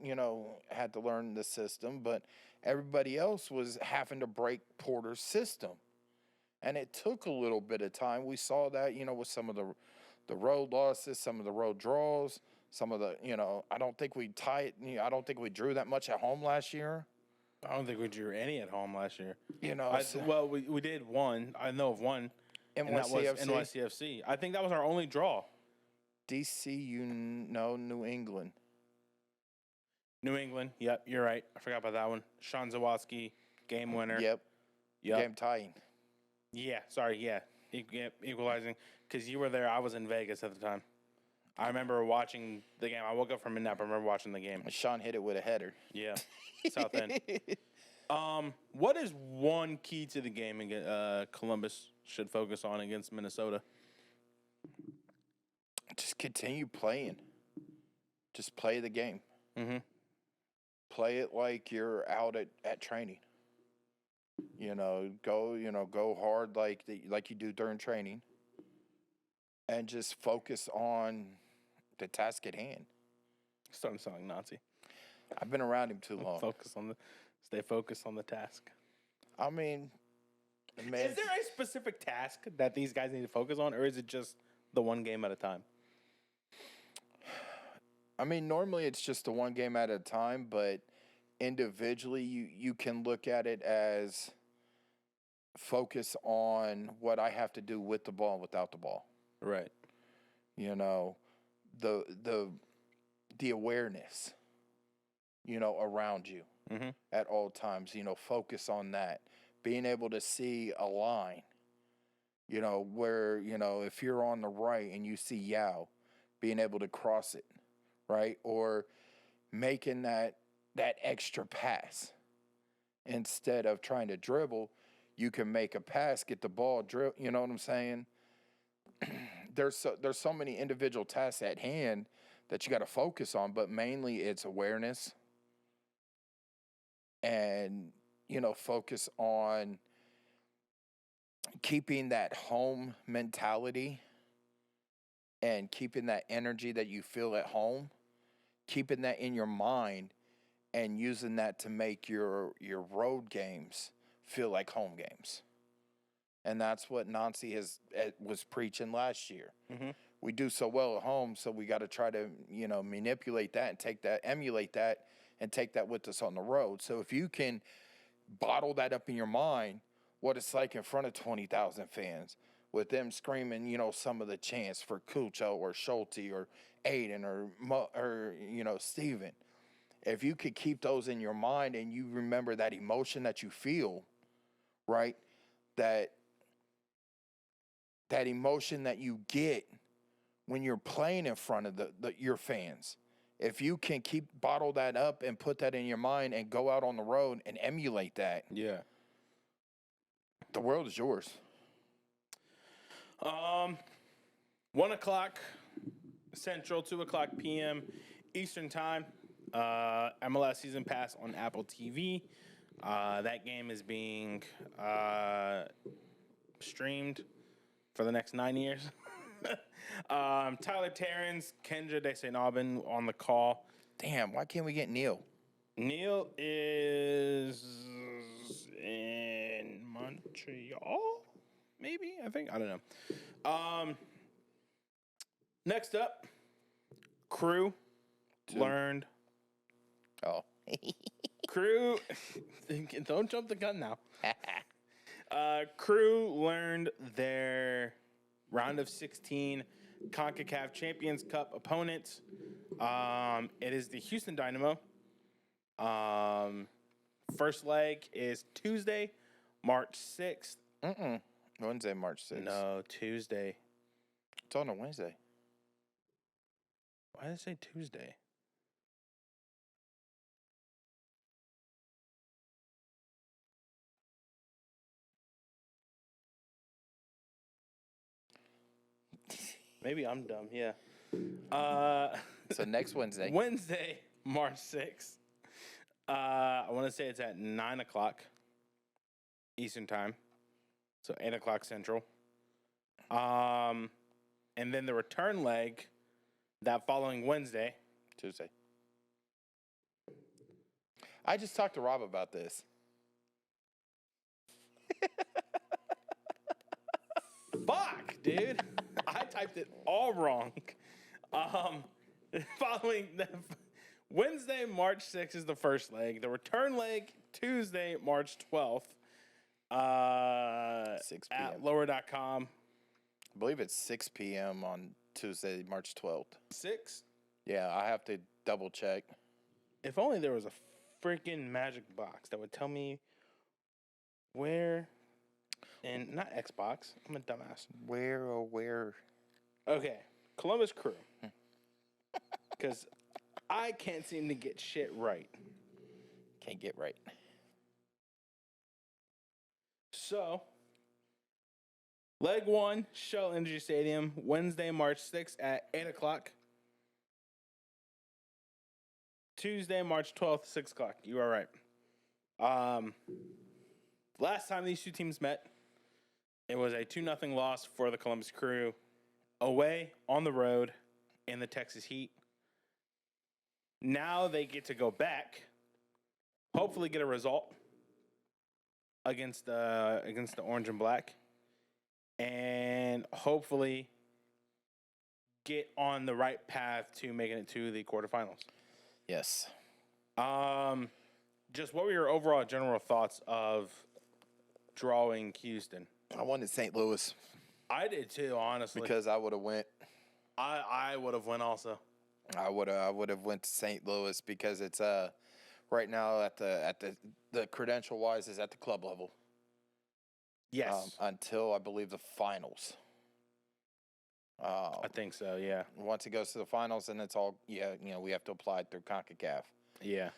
had to learn the system, but everybody else was having to break Porter's system. And it took a little bit of time. We saw that, with some of the road losses, some of the road draws, some of the, I don't think we I don't think we drew that much at home last year. I don't think we drew any at home last year. We did one. I know of one. And that was NYCFC. I think that was our only draw. New England. New England. Yep, you're right. I forgot about that one. Sean Zawodzki, game winner. Yep. Game tying. Yeah, sorry, yeah. Equalizing. Because you were there. I was in Vegas at the time. I remember watching the game. I woke up from a nap. I remember watching the game. Sean hit it with a header. Yeah. South End. What is one key to the game Columbus should focus on against Minnesota? Just continue playing. Just play the game. Mm-hmm. Play it like you're out at training. Go hard like you do during training, and just focus on the task at hand. Starting to sound like Nazi. I've been around him too long. Stay focused on the task. I mean, man, is there a specific task that these guys need to focus on, or is it just the one game at a time? I mean, normally it's just the one game at a time, but individually you can look at it as focus on what I have to do with the ball and without the ball. Right. The awareness, around you at all times, focus on that. Being able to see a line, where, if you're on the right and you see Yao, being able to cross it, right? Or making that extra pass. Instead of trying to dribble, you can make a pass, get the ball, dribble, you know what I'm saying? There's so many individual tasks at hand that you got to focus on, but mainly it's awareness and, focus on keeping that home mentality and keeping that energy that you feel at home, keeping that in your mind and using that to make your road games feel like home games. And that's what Nancy was preaching last year. Mm-hmm. We do so well at home, so we got to try to, manipulate that and emulate that, and take that with us on the road. So if you can bottle that up in your mind, what it's like in front of 20,000 fans, with them screaming, some of the chants for Cucho or Schulte or Aiden or Steven. If you could keep those in your mind and you remember that emotion that you feel, right, that emotion that you get when you're playing in front of your fans, if you can bottle that up and put that in your mind and go out on the road and emulate that, yeah, the world is yours. 1 o'clock Central, 2 o'clock p.m. Eastern Time. MLS Season Pass on Apple TV. That game is being streamed for the next 9 years. Tyler Terrence, Kendra De St. Aubin on the call. Damn, why can't we get Neil? Neil is in Montreal, maybe? I don't know. Next up, Crew learned. Oh. Crew, don't jump the gun now. Crew learned their round of 16 CONCACAF Champions Cup opponents. It is the Houston Dynamo. First leg is Tuesday, March 6th. Wednesday, March 6th. No, Tuesday. It's on a Wednesday. Why did it say Tuesday? Maybe I'm dumb, yeah. So next Wednesday. Wednesday, March 6th. I want to say it's at 9 o'clock Eastern Time. So 8 o'clock Central. And then the return leg that following Wednesday. Tuesday. I just talked to Rob about this. Fuck, dude. I typed it all wrong. Following the Wednesday, March 6th is the first leg. The return leg, Tuesday, March 12th. 6 p.m. At lower.com. I believe it's 6 p.m. on Tuesday, March 12th. 6? Yeah, I have to double check. If only there was a freaking magic box that would tell me where, and not Xbox. I'm a dumbass. Where? Okay, Columbus Crew. Because I can't seem to get shit right. Can't get right. So, Leg 1, Shell Energy Stadium, Wednesday, March 6th at 8 o'clock. Tuesday, March 12th, 6 o'clock. You are right. Last time these two teams met, it was a 2-0 loss for the Columbus Crew. Away, on the road, in the Texas heat. Now they get to go back, hopefully get a result against the Orange and Black, and hopefully get on the right path to making it to the quarterfinals. Yes. Just what were your overall general thoughts of drawing Houston? I wanted St. Louis I did too, honestly. because I would have went. I would have went also. I would have went to St. Louis because it's right now at the credential wise is at the club level. Yes. Until I believe the finals. I think so, yeah. Once it goes to the finals, then it's all we have to apply through CONCACAF. Yeah.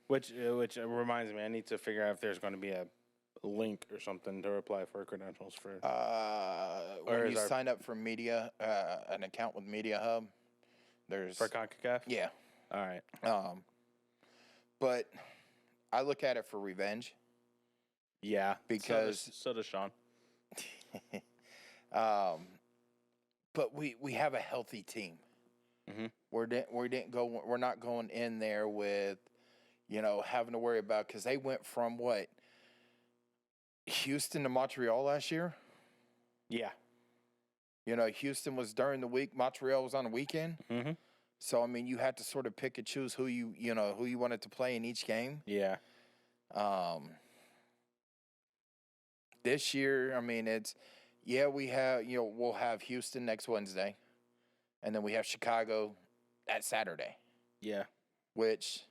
Which reminds me, I need to figure out if there's going to be a link or something to apply for credentials for. When you sign up for media, an account with Media Hub, there's For CONCACAF? Yeah. All right. But I look at it for revenge. Yeah. Because so does Sean. But we have a healthy team. Mm-hmm. We're not going in there with, having to worry about, because they went from what, Houston to Montreal last year. Yeah. Houston was during the week, Montreal was on the weekend. Mm-hmm. So I mean, you had to sort of pick and choose who you wanted to play in each game. Yeah. This year, I mean, we'll have Houston next Wednesday, and then we have Chicago that Saturday. Yeah. Which,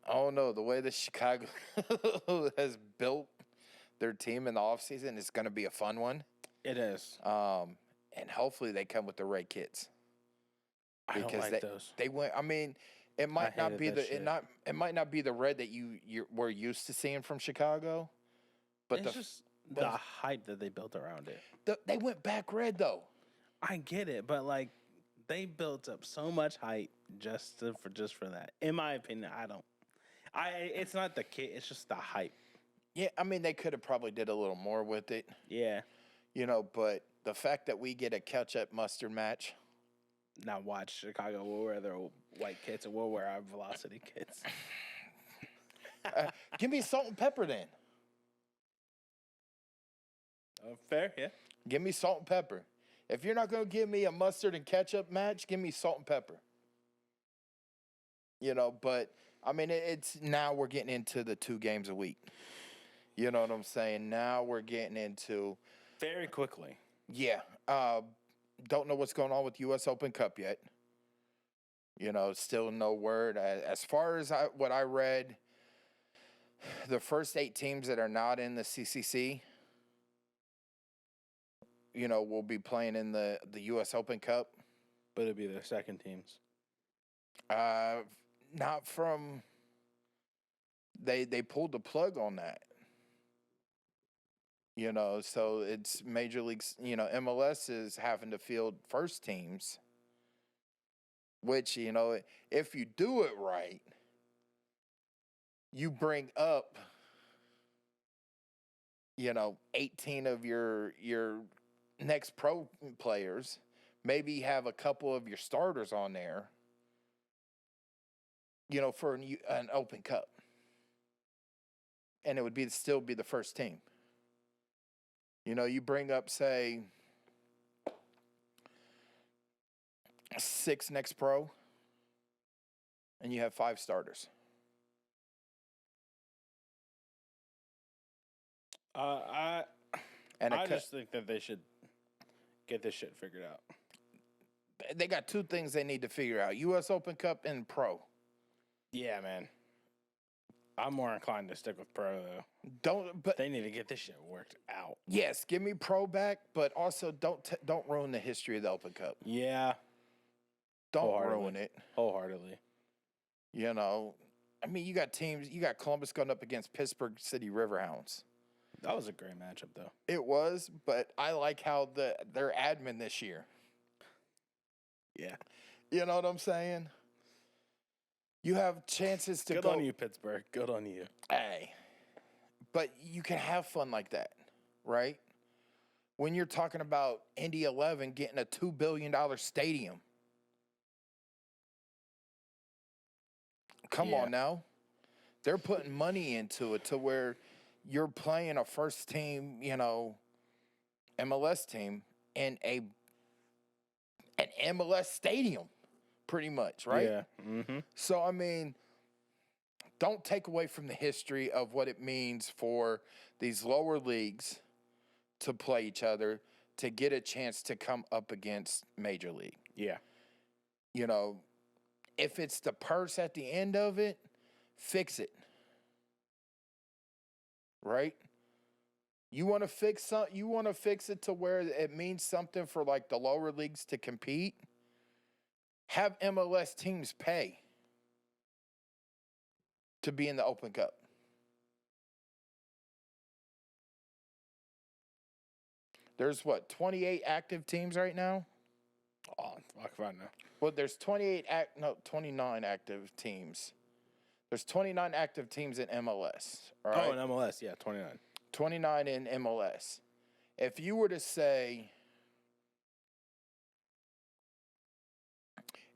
I don't know, the way that Chicago has built their team in the offseason is going to be a fun one. It is. And hopefully they come with the right kids. I don't like those. They went. I mean, it might not be the red that we're used to seeing from Chicago, but it's just the hype that they built around it. They went back red though. I get it, but like they built up so much hype just for that. In my opinion, it's not the kid, it's just the hype. Yeah, I mean they could have probably did a little more with it. Yeah. But the fact that we get a ketchup mustard match. Now watch, Chicago will wear their white kits and we'll wear our velocity kits. Give me salt and pepper then. Fair, yeah. Give me salt and pepper. If you're not going to give me a mustard and ketchup match, give me salt and pepper. But I mean, it's now we're getting into the 2 games a week. You know what I'm saying? Now we're getting into very quickly. Yeah. Don't know what's going on with U.S. Open Cup yet. Still no word. As far as what I read, the first 8 teams that are not in the CCC, will be playing in the U.S. Open Cup. But it'll be their second teams. Not from. They pulled the plug on that. So it's Major Leagues, MLS is having to field first teams, which, if you do it right, you bring up, 18 of your next pro players, maybe have a couple of your starters on there, for an Open Cup. And it would still be the first team. You bring up, say, 6 next pro, and you have 5 starters. I just think that they should get this shit figured out. They got 2 things they need to figure out: U.S. Open Cup and pro. Yeah, man. I'm more inclined to stick with pro though. But they need to get this shit worked out. Yes, give me pro back, but also don't ruin the history of the Open Cup. Yeah. Don't ruin it. Wholeheartedly. I mean, you got teams. You got Columbus going up against Pittsburgh City Riverhounds. That was a great matchup, though. It was, but I like how their admin this year. Yeah. You know what I'm saying? You have chances to Good go. on you, Pittsburgh. Good on you. Hey, but you can have fun like that, right? When you're talking about Indy 11 getting a $2 billion stadium. Come on now. They're putting money into it to where you're playing a first team, MLS team in an MLS stadium, pretty much, right? Yeah. Mm-hmm. So, I mean, don't take away from the history of what it means for these lower leagues to play each other, to get a chance to come up against Major League. Yeah. If it's the purse at the end of it, fix it. Right? You want to fix it to where it means something for like the lower leagues to compete. Have MLS teams pay to be in the Open Cup. There's 28 active teams right now? Oh, fuck if I know. Well, there's 29 active teams. There's 29 active teams in MLS. All right? Oh, in MLS, yeah, 29. 29 in MLS. If you were to say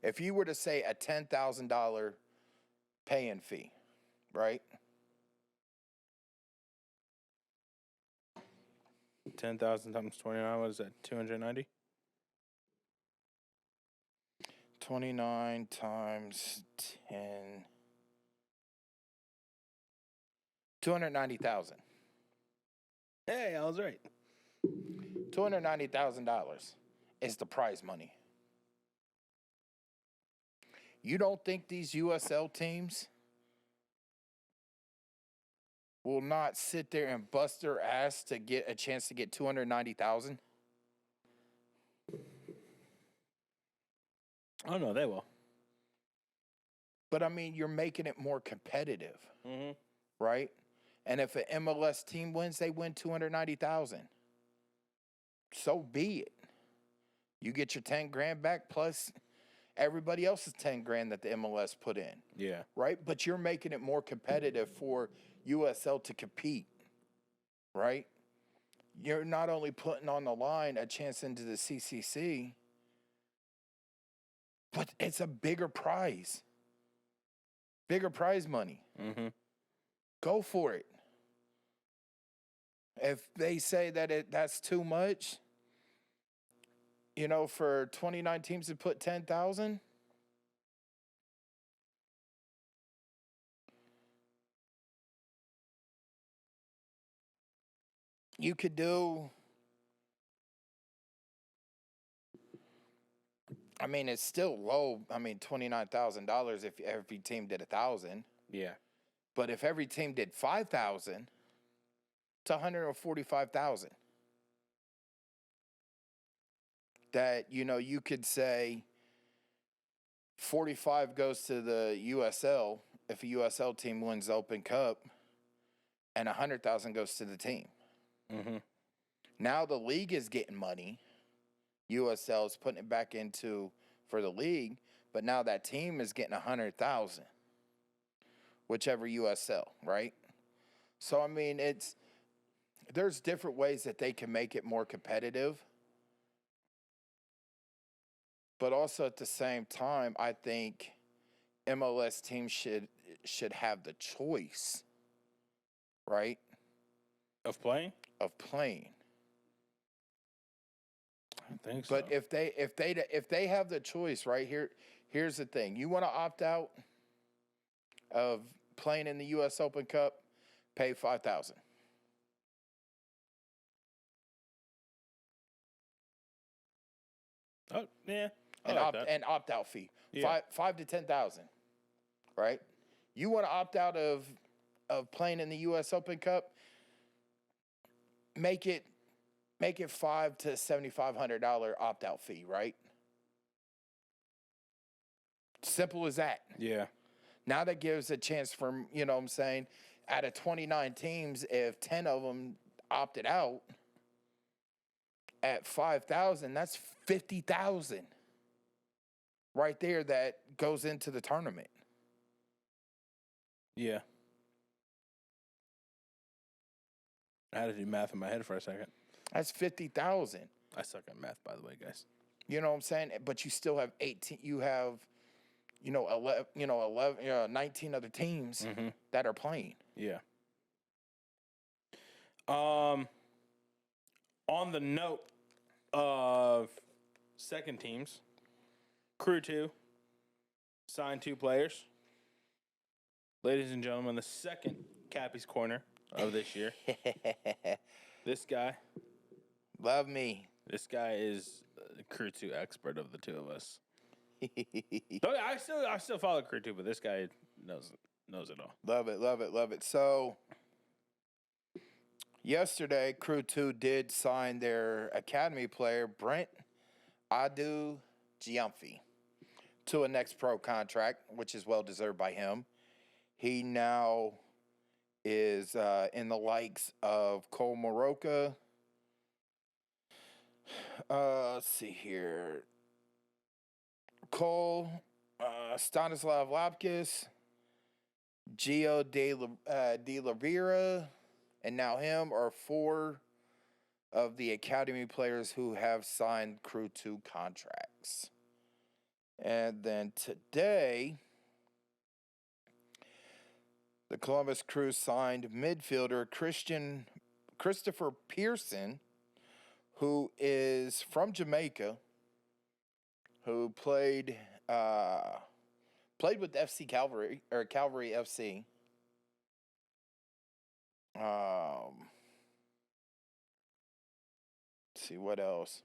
a $10,000 pay-in fee, right? 10,000 times 29, what is that, 290? 29 times 10. 290,000. Hey, I was right. $290,000 is the prize money. You don't think these USL teams will not sit there and bust their ass to get a chance to get 290,000? Oh, no, they will. But, I mean, you're making it more competitive, right? And if an MLS team wins, they win 290,000. So be it. You get your 10 grand back plus everybody else's 10 grand that the MLS put in. Yeah. Right? But you're making it more competitive for USL to compete. Right? You're not only putting on the line a chance into the CCC, but it's a bigger prize. Bigger prize money. Mm-hmm. Go for it. If they say that that's too much, for 29 teams to put 10,000, you could do. I mean, it's still low. I mean, $29,000 if every team did 1,000. Yeah. But if every team did 5,000, it's 145,000. That, you could say 45 goes to the USL if a USL team wins the Open Cup, and 100,000 goes to the team. Mm-hmm. Now the league is getting money. USL is putting it back into for the league, but now that team is getting 100,000. Whichever USL, right? So, I mean, there's different ways that they can make it more competitive. But also at the same time, I think MLS teams should have the choice, right? Of playing? Of playing. I think so. But if they have the choice, right, here's the thing. You want to opt out of playing in the US Open Cup, pay $5,000. Oh, yeah. An opt-out fee. Yeah. $5,000 to $10,000. Right? You want to opt out of playing in the US Open Cup, make it $500 to $7,500 opt-out fee, right? Simple as that. Yeah. Now that gives a chance for, out of 29 teams, if 10 of them opted out at 5,000, that's 50,000 right there that goes into the tournament. Yeah. I had to do math in my head for a second. That's 50,000. I suck at math, by the way, guys. You know what I'm saying? But you still have 18. You have, 19 other teams that are playing. Yeah. On the note of second teams, Crew 2 signed 2 players. Ladies and gentlemen, the second Cappy's Corner of this year. This guy. Love me. This guy is the Crew 2 expert of the two of us. I still follow Crew 2, but this guy knows it all. Love it, love it, love it. So, yesterday, Crew 2 did sign their academy player, Brent Adu Giamfi, to a next pro contract, which is well deserved by him. He now is in the likes of Cole Moroka. Let's see here. Cole, Stanislav Lapkus, Gio de la Vera, and now him are 4 of the academy players who have signed Crew 2 contracts. And then today, the Columbus Crew signed midfielder Christopher Pearson, who is from Jamaica, who played with FC Calvary or Calvary FC. Let's see what else.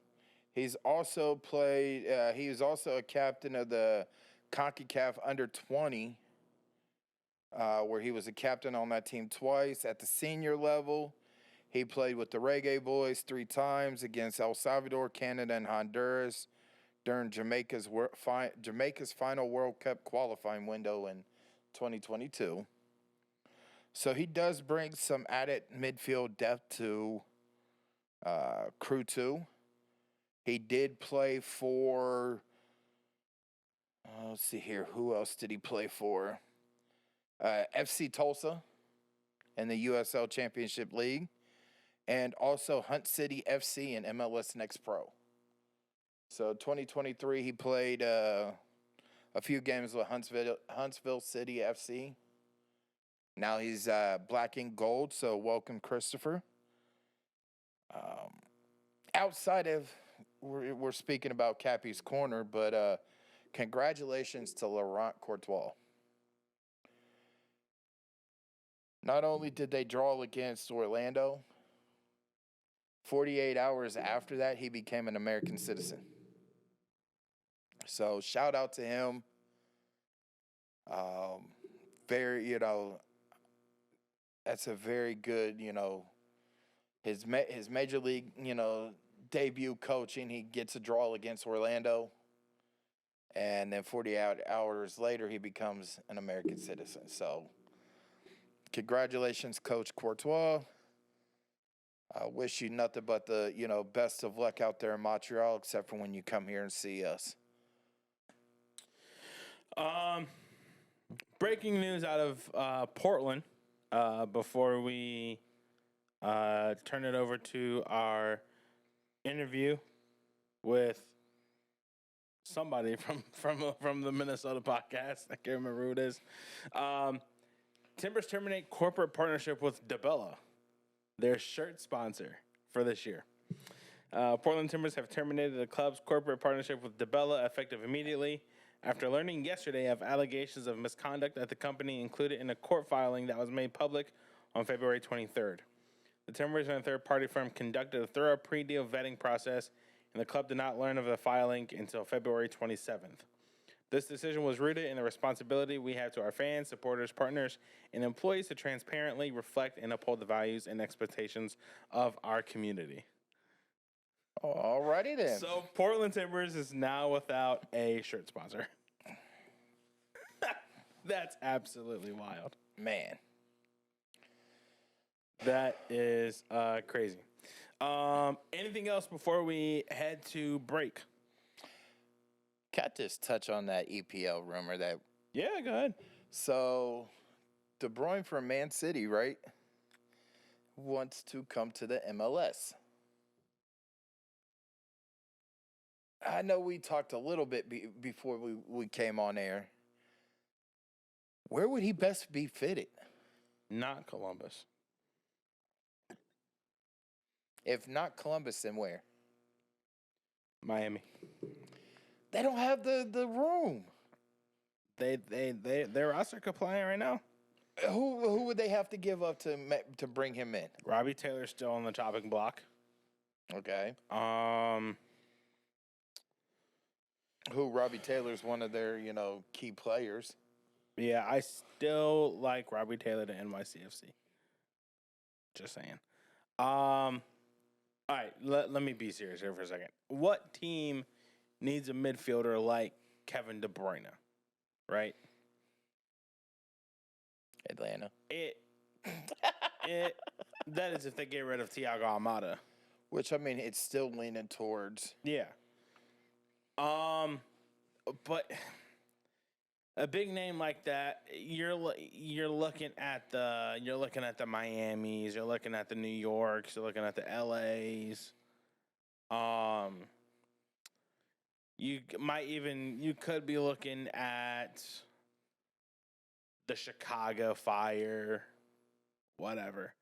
He's also played. He was also a captain of the CONCACAF Under-20, where he was a captain on that team twice. At the senior level, he played with the Reggae Boys 3 times against El Salvador, Canada, and Honduras during Jamaica's final World Cup qualifying window in 2022. So he does bring some added midfield depth to Crew 2. He did play for, let's see here, who else did he play for? FC Tulsa in the USL Championship League, and also Hunt City FC in MLS Next Pro. So 2023, he played a few games with Huntsville City FC. Now he's black and gold, so welcome, Christopher. Outside of, we're speaking about Cappy's Corner, but congratulations to Laurent Courtois. Not only did they draw against Orlando, 48 hours after that, he became an American citizen. So shout out to him. That's a very good, his major league, debut coaching. He gets a draw against Orlando. And then 48 hours later, he becomes an American citizen. So congratulations, Coach Courtois. I wish you nothing but the, best of luck out there in Montreal, except for when you come here and see us. Breaking news out of Portland before we turn it over to our interview with somebody from the Minnesota podcast. I can't remember who it is. Timbers terminate corporate partnership with DeBella, their shirt sponsor for this year. Portland Timbers have terminated the club's corporate partnership with DeBella effective immediately after learning yesterday of allegations of misconduct at the company included in a court filing that was made public on February 23rd. The Timbers and a third-party firm conducted a thorough pre-deal vetting process, and the club did not learn of the filing until February 27th. This decision was rooted in the responsibility we have to our fans, supporters, partners, and employees to transparently reflect and uphold the values and expectations of our community. Alrighty then. So Portland Timbers is now without a shirt sponsor. That's absolutely wild. Man. That is crazy. Anything else before we head to break? Got this touch on that EPL rumor that. Yeah, go ahead. So, De Bruyne from Man City, right, wants to come to the MLS. I know we talked a little bit before we came on air. Where would he best be fitted? Not Columbus. If not Columbus, then where? Miami. They don't have the room. Their roster compliant right now. Who would they have to give up to bring him in? Robbie Taylor's still on the chopping block. Okay. Robbie Taylor's one of their, key players. Yeah, I still like Robbie Taylor to NYCFC. Just saying. All right, let me be serious here for a second. What team needs a midfielder like Kevin De Bruyne? Right? Atlanta. That is if they get rid of Thiago Almada. Which, I mean, it's still leaning towards. Yeah. But a big name like that, you're looking at the Miamis, you're looking at the New Yorks, you're looking at the LAs. You could be looking at the Chicago Fire, whatever.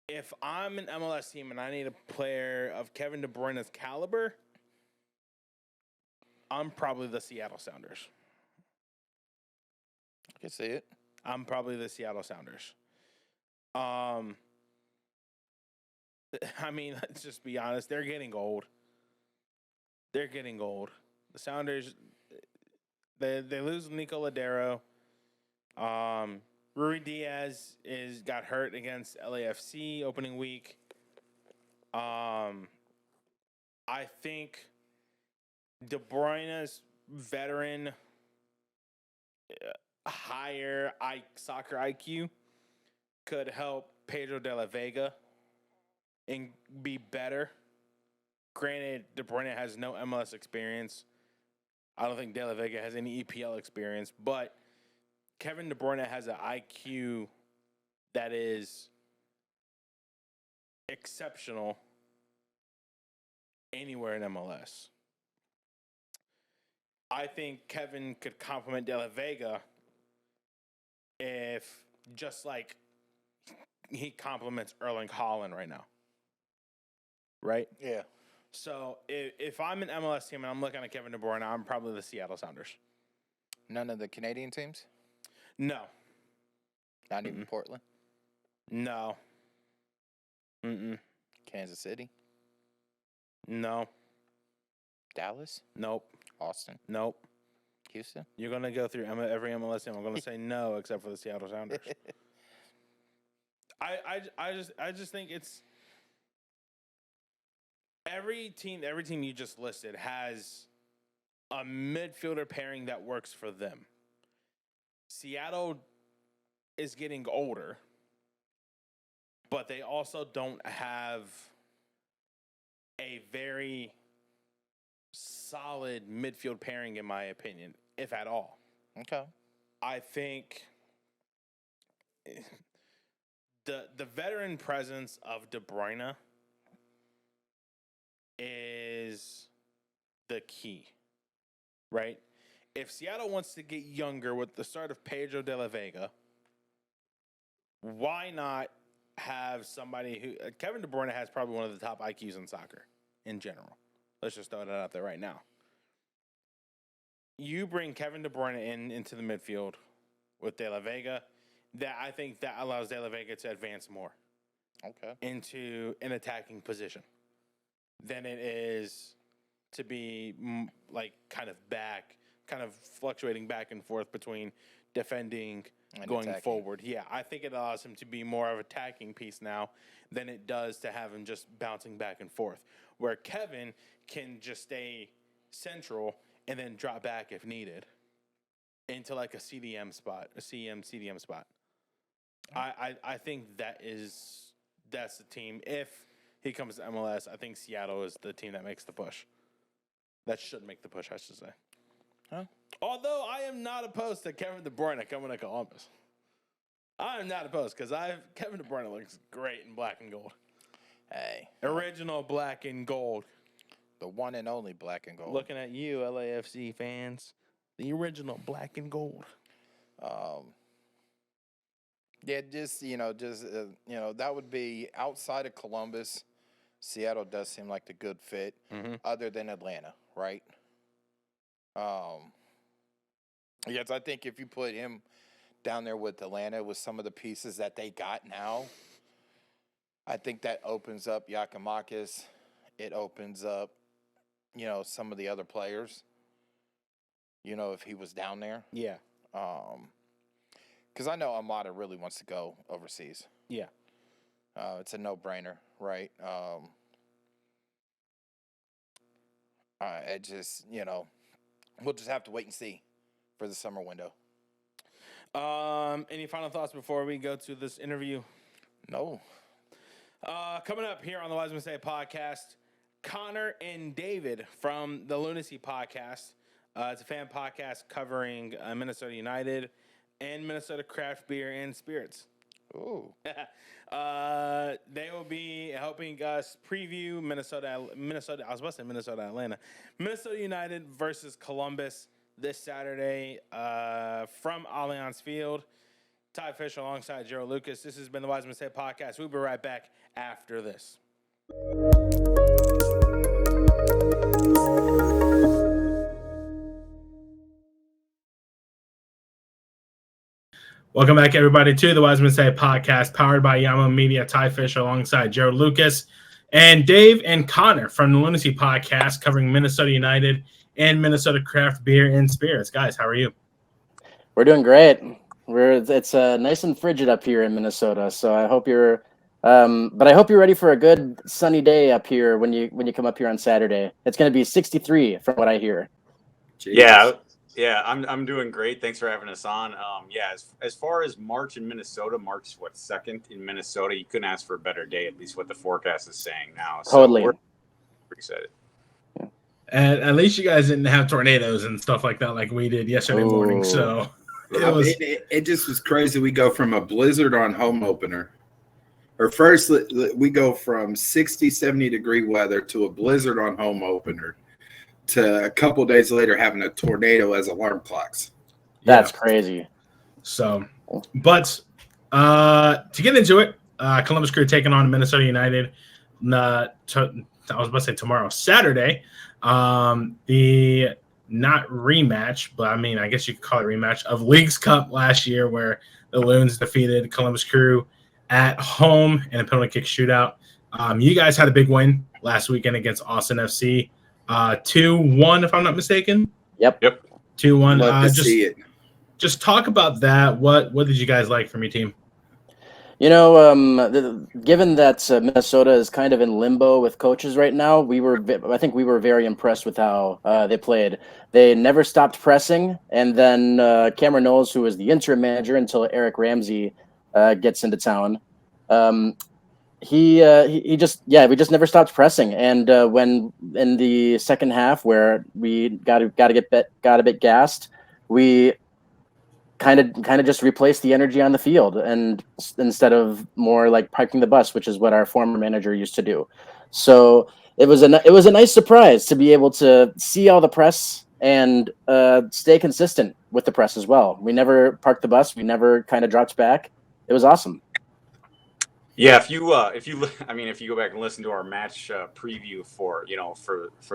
If I'm an MLS team and I need a player of Kevin De Bruyne's caliber, I'm probably the Seattle Sounders. I can see it. I'm probably the Seattle Sounders. I mean, let's just be honest. They're getting old. The Sounders, they lose Nico Ladero. Rui Diaz got hurt against LAFC opening week. I think De Bruyne's veteran, higher soccer IQ could help Pedro de la Vega and be better. Granted, De Bruyne has no MLS experience. I don't think De La Vega has any EPL experience, but Kevin De Bruyne has an IQ that is exceptional anywhere in MLS. I think Kevin could complement De La Vega if just like he complements Erling Haaland right now. Right? Yeah. So if I'm an MLS team and I'm looking at Kevin De Bruyne, I'm probably the Seattle Sounders. None of the Canadian teams? No. Not even Portland? No. Kansas City? No. Dallas? Nope. Austin? Nope. Houston? You're going to go through every MLS team. I'm going to say no except for the Seattle Sounders. I just think it's every team you just listed has a midfielder pairing that works for them. Seattle is getting older, but they also don't have a very solid midfield pairing, in my opinion, if at all. Okay. I think the veteran presence of De Bruyne is the key, right? If Seattle wants to get younger with the start of Pedro de la Vega, why not have somebody who Kevin De Bruyne has probably one of the top IQs in soccer in general. Let's just throw that out there right now. You bring Kevin De Bruyne into the midfield with De La Vega, I think that allows De La Vega to advance more. Okay. Into an attacking position than it is to be kind of fluctuating back and forth between defending and going attacking forward. Yeah, I think it allows him to be more of an attacking piece now than it does to have him just bouncing back and forth. Where Kevin can just stay central and then drop back if needed into like a CDM spot, a CDM spot. I think that's the team. If he comes to MLS, I think Seattle is the team that makes the push. That should make the push, I should say. Huh? Although I am not opposed to Kevin De Bruyne coming to Columbus. I am not opposed because Kevin De Bruyne looks great in black and gold. Hey. Original black and gold. The one and only black and gold. Looking at you, LAFC fans. The original black and gold. Yeah, that would be outside of Columbus. Seattle does seem like the good fit, other than Atlanta, right? Yes, I think if you put him down there with Atlanta with some of the pieces that they got now, I think that opens up Giakoumakis. It opens up, some of the other players. If he was down there. Yeah. Because I know Amada really wants to go overseas. Yeah. It's a no-brainer, right? It just, we'll just have to wait and see for the summer window. Any final thoughts before we go to this interview? No. Coming up here on the Wisemen Podcast, Connor and David from the Loonacy Podcast. It's a fan podcast covering Minnesota United and Minnesota craft beer and spirits. Ooh. They will be helping us preview Minnesota. I was about to say Atlanta. Minnesota United versus Columbus this Saturday from Allianz Field. Ty Fisher alongside Jerald Lucas. This has been the Wisemen Podcast. We'll be right back after this. Welcome back, everybody, to the Wisemen Podcast, powered by Yamo Media. Ty Fisher alongside Jerald Lucas and Dave and Connor from the Loonacy Podcast, covering Minnesota United and Minnesota craft beer and spirits. Guys, how are you? We're doing great. It's nice and frigid up here in Minnesota, so I hope you're. But I hope you're ready for a good sunny day up here when you come up here on Saturday. It's going to be 63 from what I hear. Jeez. Yeah, I'm doing great. Thanks for having us on. As far as March in Minnesota, March 2nd in Minnesota, you couldn't ask for a better day. At least what the forecast is saying now. So totally. We're excited. And at least you guys didn't have tornadoes and stuff like that like we did yesterday morning. So it just was crazy. We go from a blizzard on home opener. Or first, we go from 60, 70-degree weather to a blizzard on home opener to a couple days later having a tornado as alarm clocks. That's crazy. So, but to get into it, Columbus Crew taking on Minnesota United. I was about to say tomorrow, Saturday. The not rematch, but I mean, I guess you could call it rematch of Leagues Cup last year, where the Loons defeated Columbus Crew at home in a penalty kick shootout. You guys had a big win last weekend against Austin FC. 2-1, if I'm not mistaken. Yep. 2-1. Love to see it. Just talk about that. What did you guys like from your team? Given that Minnesota is kind of in limbo with coaches right now, I think we were very impressed with how they played. They never stopped pressing, and then Cameron Knowles, who was the interim manager until Eric Ramsey gets into town, we just never stopped pressing. And when in the second half, where we got a bit gassed, we kind of just replaced the energy on the field, and instead of more like parking the bus, which is what our former manager used to do. So it was a nice surprise to be able to see all the press and stay consistent with the press as well. We never parked the bus. We never kind of dropped back. It was awesome. Yeah, if you go back and listen to our match preview for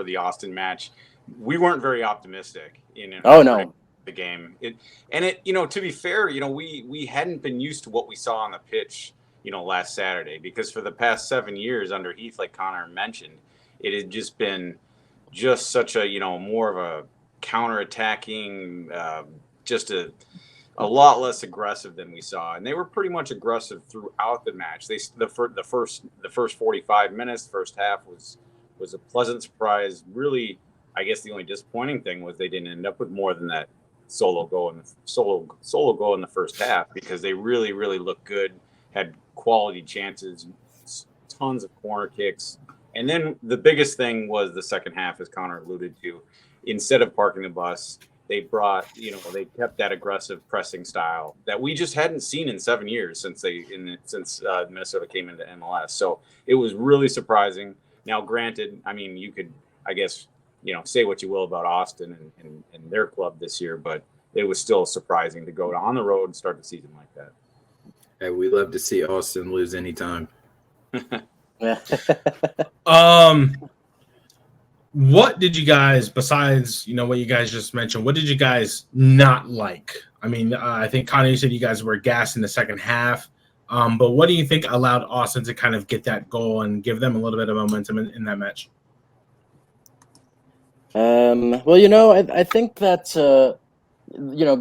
the Austin match, we weren't very optimistic no. The game. To be fair, we hadn't been used to what we saw on the pitch, last Saturday, because for the past 7 years under Heath, like Connor mentioned, it had just been such a, more of a counterattacking, just a lot less aggressive than we saw, and they were pretty much aggressive throughout the match. The first 45 minutes, first half was a pleasant surprise. Really, I guess the only disappointing thing was they didn't end up with more than that solo goal in the first half because they really, really looked good, had quality chances, tons of corner kicks. And then the biggest thing was the second half, as Connor alluded to. Instead of parking the bus, they kept that aggressive pressing style that we just hadn't seen in 7 years since Minnesota came into MLS. So it was really surprising. Now, granted, I mean, you could, I guess, say what you will about Austin and their club this year, but it was still surprising to go on the road and start the season like that. Hey, we love to see Austin lose anytime. What did you guys, besides what you guys just mentioned, what did you guys not like? I mean, I think Connor, you said you guys were gassed in the second half, but what do you think allowed Austin to kind of get that goal and give them a little bit of momentum in that match? Well, I think that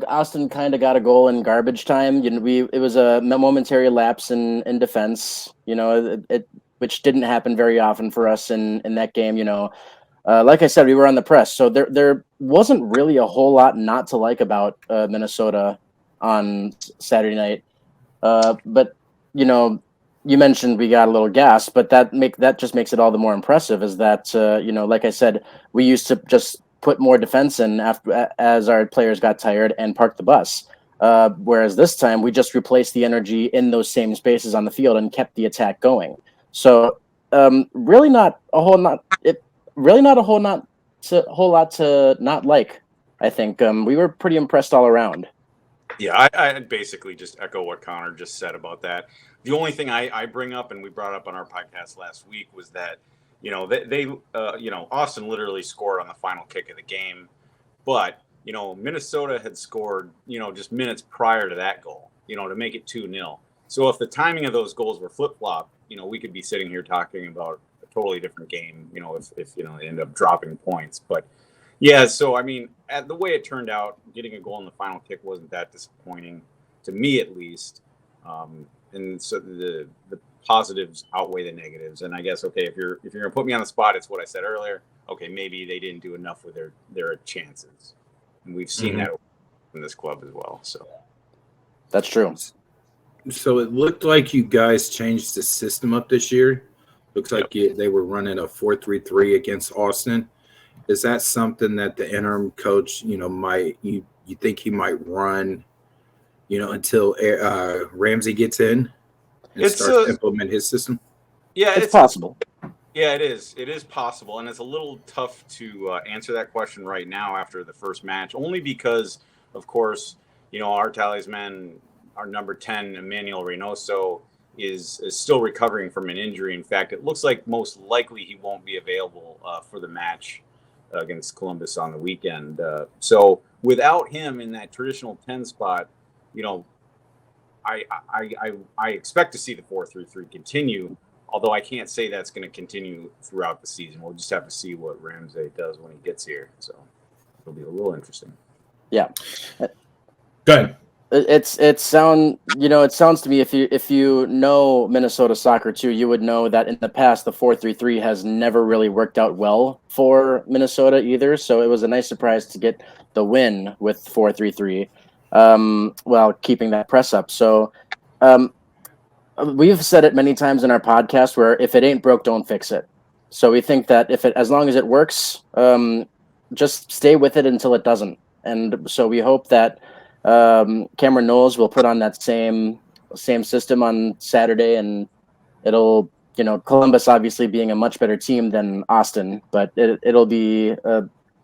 Austin kind of got a goal in garbage time. It was a momentary lapse in defense. Which didn't happen very often for us in that game. Like I said, we were on the press, so there wasn't really a whole lot not to like about Minnesota on Saturday night. But you mentioned we got a little gas, but that just makes it all the more impressive. Is that like I said, we used to just put more defense in as our players got tired and park the bus. Whereas this time we just replaced the energy in those same spaces on the field and kept the attack going. So really not a whole lot to not like. I think we were pretty impressed all around. Yeah, I basically just echo what Connor just said about that. The only thing I bring up, and we brought up on our podcast last week, was that they Austin literally scored on the final kick of the game, but Minnesota had scored just minutes prior to that goal to make it 2-0. So if the timing of those goals were flip-flop, we could be sitting here talking about a totally different game, if they end up dropping points. But yeah, so I mean, the way it turned out, getting a goal in the final kick wasn't that disappointing to me, at least. And so the positives outweigh the negatives. And I guess, okay, if you're gonna put me on the spot, it's what I said earlier. Okay, maybe they didn't do enough with their chances, and we've seen that in this club as well. So that's true. So it looked like you guys changed the system up this year. Looks like they were running a 4-3-3 against Austin. Is that something that the interim coach, might you think he might run, until Ramsey gets in and starts to implement his system? Yeah, it's possible. Yeah, it is. It is possible, and it's a little tough to answer that question right now after the first match, only because, of course, our talisman, our number 10, Emmanuel Reynoso, is still recovering from an injury. In fact, it looks like most likely he won't be available for the match against Columbus on the weekend. So without him in that traditional 10 spot, I expect to see the 4-3-3 continue, although I can't say that's going to continue throughout the season. We'll just have to see what Ramsey does when he gets here. So it'll be a little interesting. Yeah. Good. It sounds to me, if you know Minnesota soccer too, you would know that in the past the 4-3-3 has never really worked out well for Minnesota either. So it was a nice surprise to get the win with 4-3-3, while keeping that press up. So we've said it many times in our podcast where if it ain't broke, don't fix it. So we think that as long as it works, just stay with it until it doesn't. And so we hope that Cameron Knowles will put on that same system on Saturday, and it'll, Columbus obviously being a much better team than Austin, but it'll be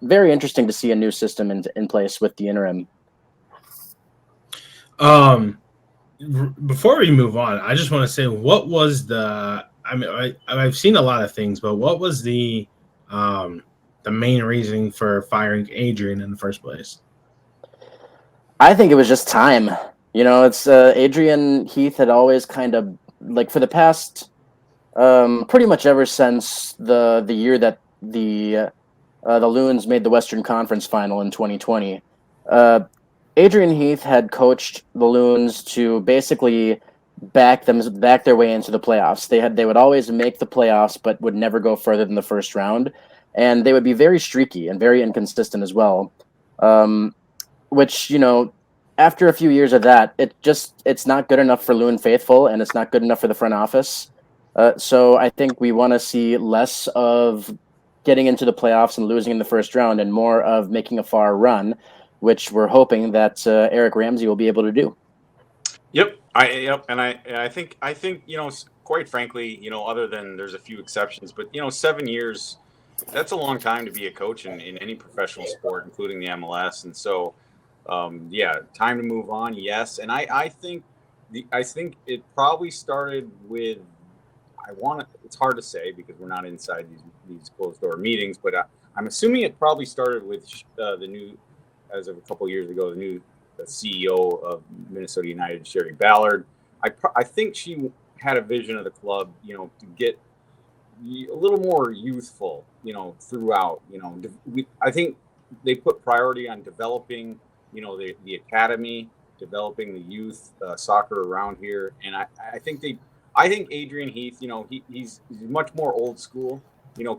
very interesting to see a new system in place with the interim. Before we move on, I just want to say, what was I've seen a lot of things, but what was the main reason for firing Adrian in the first place? I think it was just time. It's Adrian Heath had always kind of, like, for the past pretty much ever since the year that the Loons made the Western Conference Final in 2020. Adrian Heath had coached the Loons to basically back their way into the playoffs. They would always make the playoffs, but would never go further than the first round, and they would be very streaky and very inconsistent as well. which, after a few years of that, it's not good enough for Loon faithful, and it's not good enough for the front office. So I think we want to see less of getting into the playoffs and losing in the first round, and more of making a far run, which we're hoping that Eric Ramsey will be able to do. Yep. And I think quite frankly, other than there's a few exceptions, but 7 years, that's a long time to be a coach in any professional sport, including the MLS. And so, time to move on. Yes, and I think it probably started with. It's hard to say because we're not inside these closed door meetings, but I'm assuming it probably started with the new, as of a couple of years ago, the CEO of Minnesota United, Sherry Ballard. I think she had a vision of the club, to get a little more youthful, throughout. I think they put priority on developing, the academy, developing the youth soccer around here, and I think Adrian Heath, he's much more old school.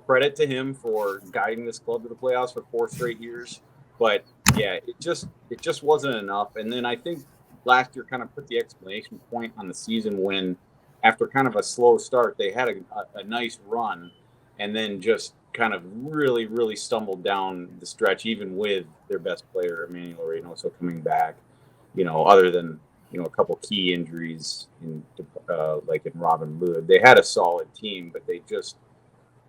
Credit to him for guiding this club to the playoffs for 4 straight years. But yeah, it just wasn't enough. And then I think last year kind of put the exclamation point on the season when, after kind of a slow start, they had a nice run, and then just kind of really, really stumbled down the stretch, even with their best player, Emmanuel Reynoso, coming back. Other than a couple key injuries like in Robin Lod. They had a solid team, but they just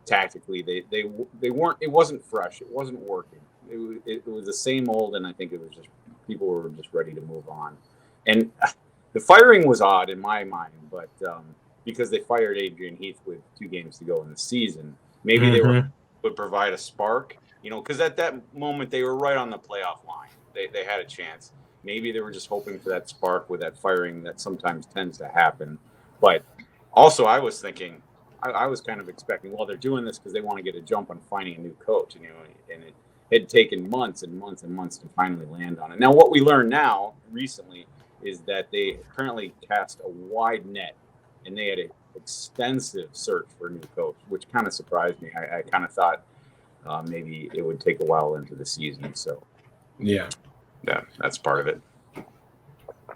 tactically they weren't. It wasn't fresh. It wasn't working. It was the same old, and I think it was just people were just ready to move on. And the firing was odd in my mind, but because they fired Adrian Heath with 2 games to go in the season, maybe they would provide a spark. Because at that moment they were right on the playoff line. They had a chance. Maybe they were just hoping for that spark with that firing that sometimes tends to happen. But also I was thinking, I was kind of expecting, well, they're doing this because they want to get a jump on finding a new coach. And it had taken months and months and months to finally land on it. Now, what we learned now recently is that they apparently cast a wide net, and they had an extensive search for a new coach, which kind of surprised me. I kind of thought maybe it would take a while into the season. So, yeah, that's part of it.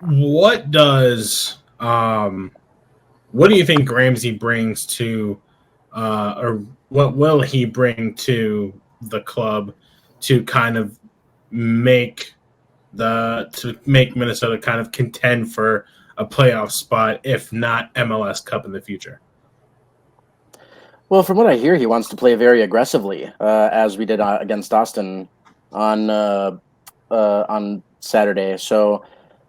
What do you think Ramsey brings to, or what will he bring to the club to kind of make Minnesota kind of contend for a playoff spot, if not MLS Cup in the future? Well, from what I hear, he wants to play very aggressively, as we did against Austin on Saturday. So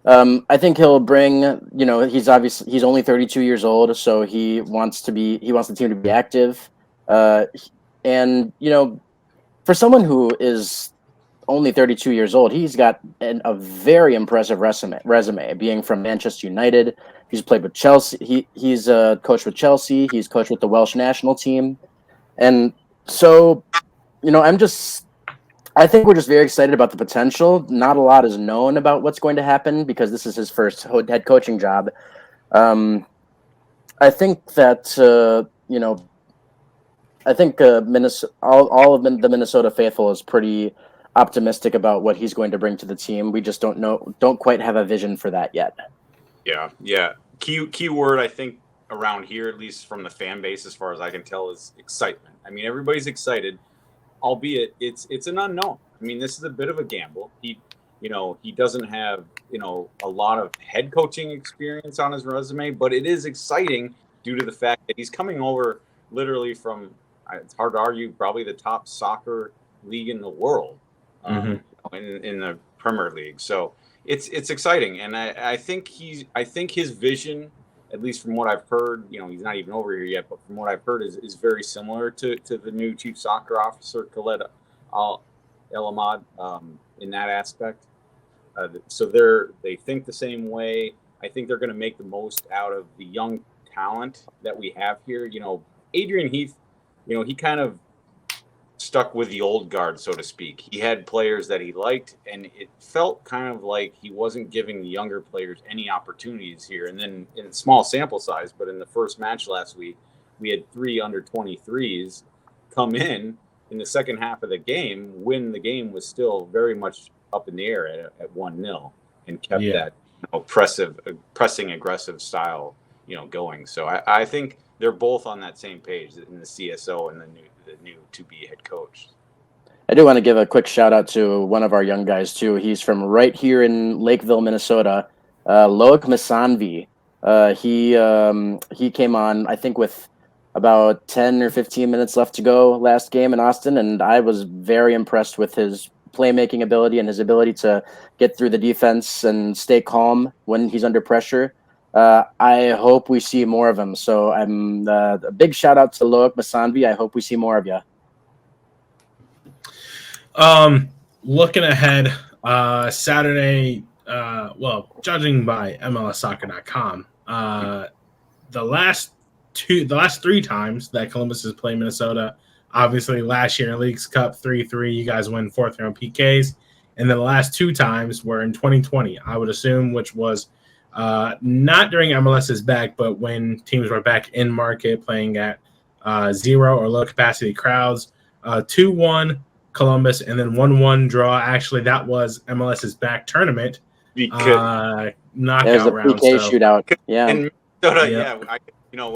I think he'll bring, he's only 32 years old, so he wants the team to be active. And, for someone who is only 32 years old, he's got a very impressive resume, being from Manchester United. He's played with Chelsea. He's coached with Chelsea. He's coached with the Welsh national team. And so, I think we're just very excited about the potential. Not a lot is known about what's going to happen because this is his first head coaching job. I think that, all of the Minnesota faithful is pretty optimistic about what he's going to bring to the team. We just don't quite have a vision for that yet. Yeah. Key word, I think, around here, at least from the fan base, as far as I can tell, is excitement. I mean, everybody's excited, albeit it's an unknown. I mean, this is a bit of a gamble. He doesn't have, a lot of head coaching experience on his resume, but it is exciting due to the fact that he's coming over literally from, it's hard to argue, probably the top soccer league in the world, in the Premier League. So it's exciting. And I think his vision, at least from what I've heard, he's not even over here yet, but from what I've heard is very similar to the new chief soccer officer, Khaled El Ahmad, in that aspect. So they think the same way. I think they're going to make the most out of the young talent that we have here. Adrian Heath, he kind of stuck with the old guard, so to speak. He had players that he liked, and it felt kind of like he wasn't giving the younger players any opportunities here. And then in small sample size, but in the first match last week, we had 3 under-23s come in the second half of the game when the game was still very much up in the air at 1-0 and kept that pressing aggressive style, going. So I think they're both on that same page in the CSO and the new to-be head coach. I do want to give a quick shout out to one of our young guys too. He's from right here in Lakeville, Minnesota. Loic Masanvi. He came on, I think, with about 10 or 15 minutes left to go last game in Austin, and I was very impressed with his playmaking ability and his ability to get through the defense and stay calm when he's under pressure. I hope we see more of him. So I'm a big shout out to Loic Masanvi. I hope we see more of you. Looking ahead, Saturday, judging by MLSsoccer.com, the last 3 times that Columbus has played Minnesota, obviously last year in Leagues Cup 3-3, you guys win 4th round PKs, and then the last 2 times were in 2020, I would assume, which was not during MLS's back, but when teams were back in market playing at 0 or low capacity crowds. 2-1 Columbus, and then 1-1 draw. Actually, that was MLS's back tournament knockout round. It was a PK shootout. Yeah. In Minnesota,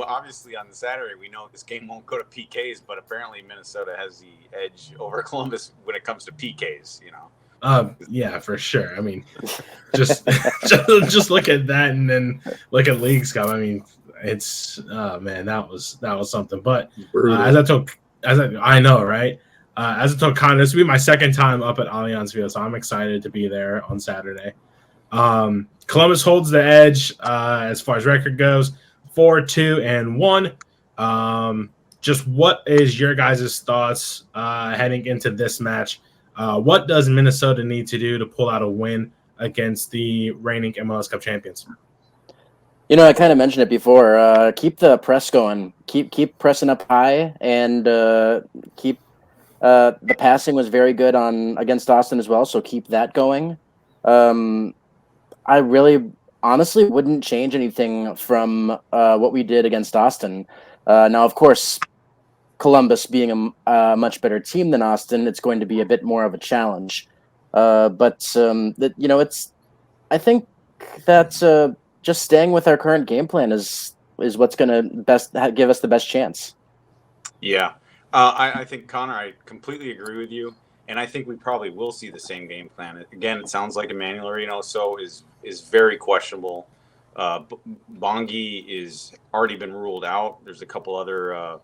obviously on the Saturday, we know this game won't go to PKs, but apparently Minnesota has the edge over Columbus when it comes to PKs, Yeah, for sure. I mean, just look at that and then look at Leagues Cup. I mean, it's that was something. But I know, right? As I told Connor, this will be my second time up at Allianz Field, so I'm excited to be there on Saturday. Columbus holds the edge as far as record goes, 4-2-1. Just what is your guys' thoughts heading into this match? What does Minnesota need to do to pull out a win against the reigning MLS Cup champions? I kind of mentioned it before. Keep the press going. Keep pressing up high, and keep. The passing was very good against Austin as well, so keep that going. I really, honestly, wouldn't change anything from what we did against Austin. Now, of course, Columbus being a much better team than Austin, it's going to be a bit more of a challenge. But I think that just staying with our current game plan is what's going to give us the best chance. Yeah. I think, Connor, I completely agree with you, and I think we probably will see the same game plan. Again, it sounds like Emmanuel Reynoso is very questionable. Bongi is already been ruled out. There's a couple other,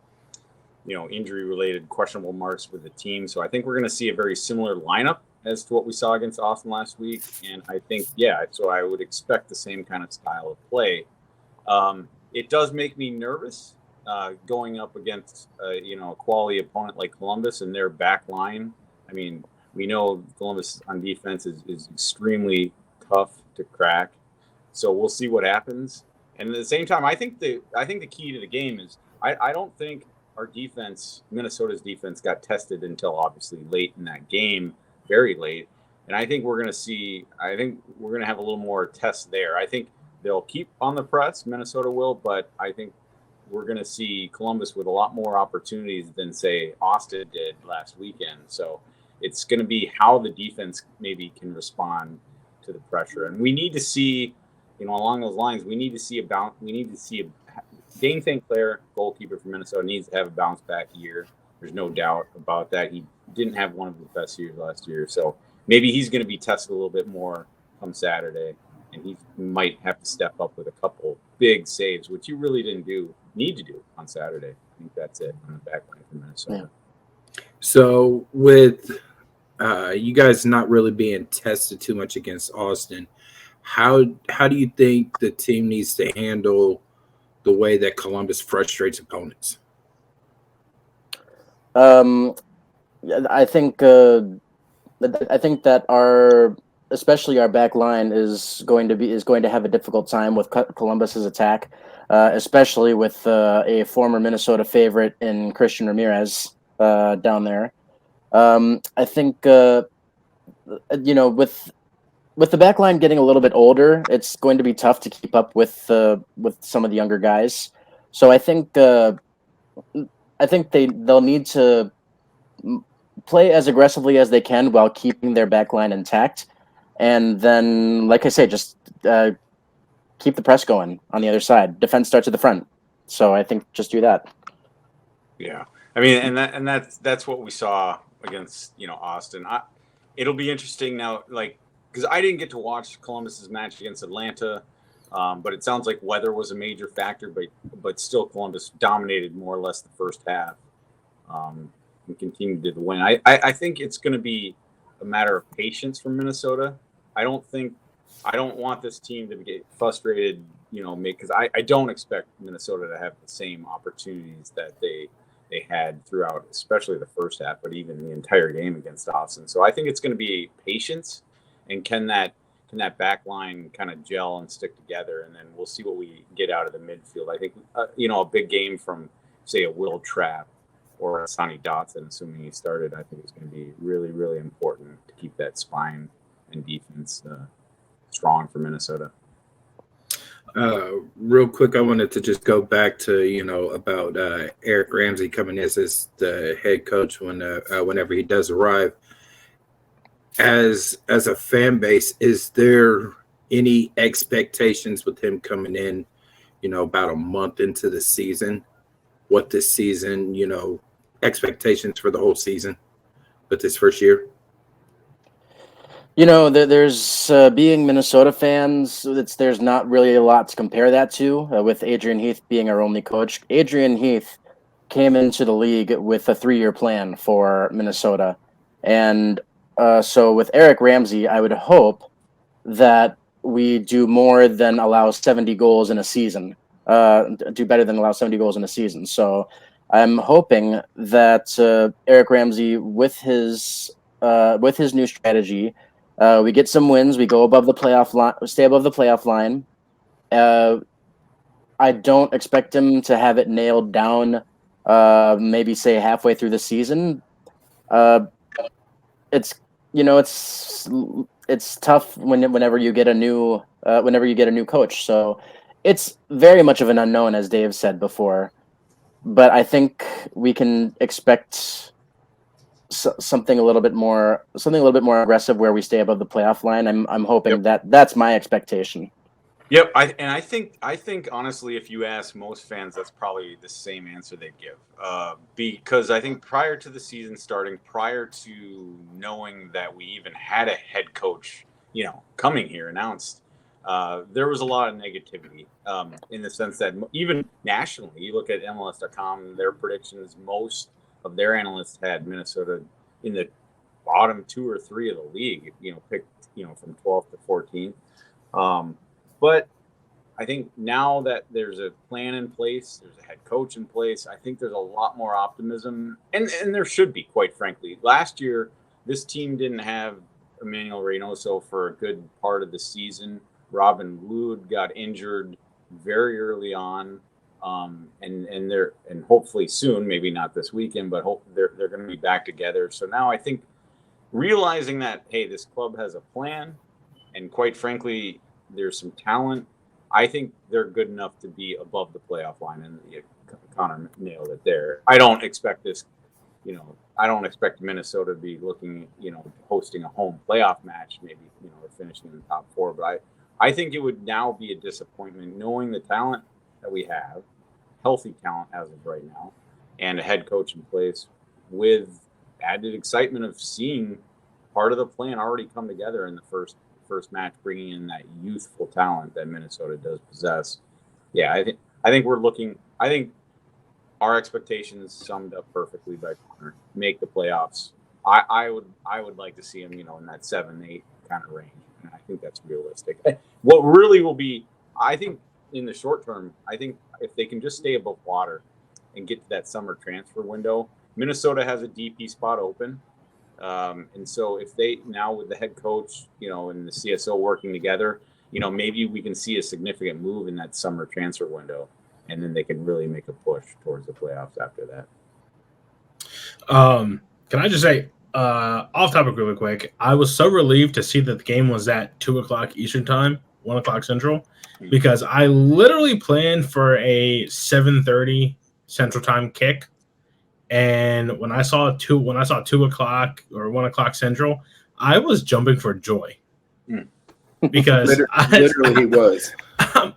injury-related questionable marks with the team. So I think we're going to see a very similar lineup as to what we saw against Austin last week. And I think, so I would expect the same kind of style of play. It does make me nervous. Going up against a quality opponent like Columbus and their back line. I mean, we know Columbus on defense is extremely tough to crack. So we'll see what happens. And at the same time, I think the key to the game is I don't think our defense, Minnesota's defense, got tested until obviously late in that game, very late. And I think we're going to have a little more test there. I think they'll keep on the press, Minnesota will, but I think we're going to see Columbus with a lot more opportunities than, say, Austin did last weekend. So it's going to be how the defense maybe can respond to the pressure. And we need to see, along those lines, we need to see Dane St. Clair, goalkeeper for Minnesota, needs to have a bounce back year. There's no doubt about that. He didn't have one of his best years last year. So maybe he's going to be tested a little bit more come Saturday, and he might have to step up with a couple big saves, which you really didn't need to do on Saturday. I think that's it on the back line for Minnesota. Yeah. So with you guys not really being tested too much against Austin, how do you think the team needs to handle the way that Columbus frustrates opponents? I think that especially our back line is going to have a difficult time with Columbus's attack, especially with a former Minnesota favorite in Christian Ramirez down there. I think with the back line getting a little bit older, it's going to be tough to keep up with some of the younger guys. So I think they'll need to play as aggressively as they can while keeping their back line intact. And then, like I say, just keep the press going on the other side. Defense starts at the front. So I think just do that. Yeah. I mean, and that's what we saw against, Austin. It'll be interesting now, because I didn't get to watch Columbus's match against Atlanta, but it sounds like weather was a major factor, but still Columbus dominated more or less the first half, and continued to win. I think it's going to be a matter of patience for Minnesota. I don't want this team to get frustrated, because I don't expect Minnesota to have the same opportunities that they had throughout, especially the first half, but even the entire game against Austin. So I think it's going to be patience, and can that back line kind of gel and stick together, and then we'll see what we get out of the midfield. I think a big game from, say, a Will Trapp or a Sonny Dotson, assuming he started, I think it's going to be really, really important to keep that spine and defense strong for Minnesota. Real quick, I wanted to just go back to, about Eric Ramsey coming in as the head coach whenever he does arrive. As a fan base, is there any expectations with him coming in, about a month into the season? What this season, expectations for the whole season with this first year? There's being Minnesota fans, there's not really a lot to compare that to, with Adrian Heath being our only coach. Adrian Heath came into the league with a 3-year plan for Minnesota. And so with Eric Ramsey, I would hope that we do more than allow 70 goals in a season, do better than allow 70 goals in a season. So I'm hoping that Eric Ramsey, with his new strategy, we get some wins. We go above the playoff line. Stay above the playoff line. I don't expect him to have it nailed down. Maybe say halfway through the season. It's tough whenever you get a new coach. So it's very much of an unknown, as Dave said before. But I think we can expect something a little bit more aggressive where we stay above the playoff line. I'm hoping that's my expectation. Yep, I think honestly, if you ask most fans, that's probably the same answer they give. Because I think prior to the season starting, prior to knowing that we even had a head coach, coming here announced, there was a lot of negativity in the sense that even nationally, you look at MLS.com, their predictions, most of their analysts had Minnesota in the bottom 2 or 3 of the league, picked, from 12th to 14th. But I think now that there's a plan in place, there's a head coach in place, I think there's a lot more optimism, and there should be, quite frankly. Last year, this team didn't have Emmanuel Reynoso for a good part of the season. Robin Lod got injured very early on. And hopefully soon, maybe not this weekend, but they're going to be back together. So now I think realizing that, hey, this club has a plan, and quite frankly, there's some talent. I think they're good enough to be above the playoff line, and Connor nailed it there. I don't expect this, I don't expect Minnesota to be looking, hosting a home playoff match, maybe, or finishing in the top 4. But I think it would now be a disappointment knowing the talent that we have, healthy talent as of right now, and a head coach in place with added excitement of seeing part of the plan already come together in the first match, bringing in that youthful talent that Minnesota does possess. Yeah, I think we're looking. I think our expectations summed up perfectly by Connor. Make the playoffs. I would like to see him, in that 7-8 kind of range, and I think that's realistic. What really will be, I think, in the short term, I think if they can just stay above water and get to that summer transfer window, Minnesota has a DP spot open. And so if they now with the head coach, and the CSO working together, maybe we can see a significant move in that summer transfer window, and then they can really make a push towards the playoffs after that. Can I just say, off topic really quick, I was so relieved to see that the game was at 2:00 Eastern time, 1:00 Central, because I literally planned for a 7:30 Central time kick, And when I saw 2:00 or 1:00 Central, I was jumping for joy because literally he was.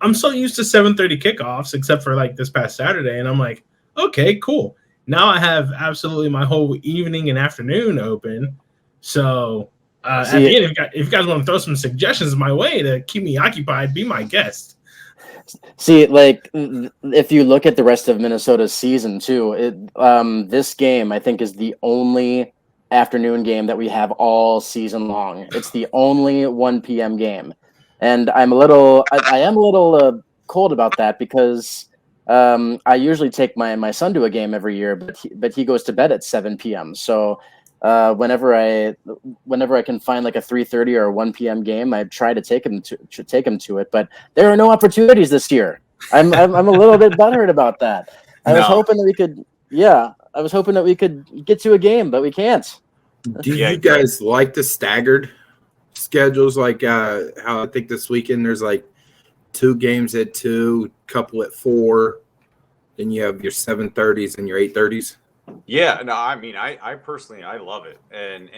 I'm so used to 7:30 kickoffs, except for like this past Saturday, and I'm like, okay, cool. Now I have absolutely my whole evening and afternoon open. So at the end, if you guys want to throw some suggestions my way to keep me occupied, be my guest. See, like, if you look at the rest of Minnesota's season too, this game I think is the only afternoon game that we have all season long. It's the only 1 p.m. game, and I am a little cold about that because I usually take my son to a game every year, but he goes to bed at 7 p.m. So whenever I can find like a 3:30 or a 1 p.m. game, I try to take him to it. But there are no opportunities this year. I'm a little bit butthurt about that. I was hoping that we could get to a game, but we can't. Do you guys like the staggered schedules? Like how I think this weekend there's like 2 games at 2, couple at 4, then you have your 7:30s and your 8:30s. Yeah, no, I mean, I personally, I love it. And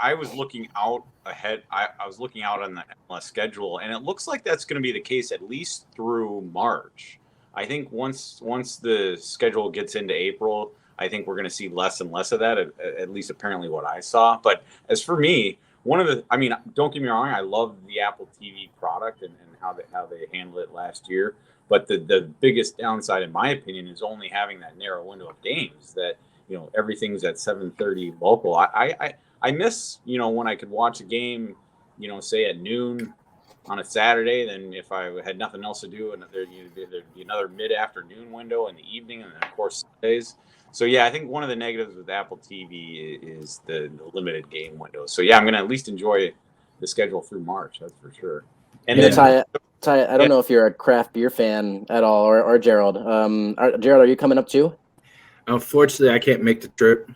I was looking out ahead. I was looking out on the MLS schedule, and it looks like that's going to be the case at least through March. I think once the schedule gets into April, I think we're going to see less and less of that, at least apparently what I saw. But as for me, don't get me wrong, I love the Apple TV product and how they handled it last year. But the biggest downside, in my opinion, is only having that narrow window of games that, everything's at 7:30 local. I miss, when I could watch a game, say at noon on a Saturday. Then if I had nothing else to do, and there'd be another mid-afternoon window in the evening, and then of course Sundays. So yeah, I think one of the negatives with Apple TV is the limited game window. So yeah, I'm going to at least enjoy the schedule through March. That's for sure. And then Ty, I don't know if you're a craft beer fan at all, or Jerald. Jerald, are you coming up too? Unfortunately, I can't make the trip.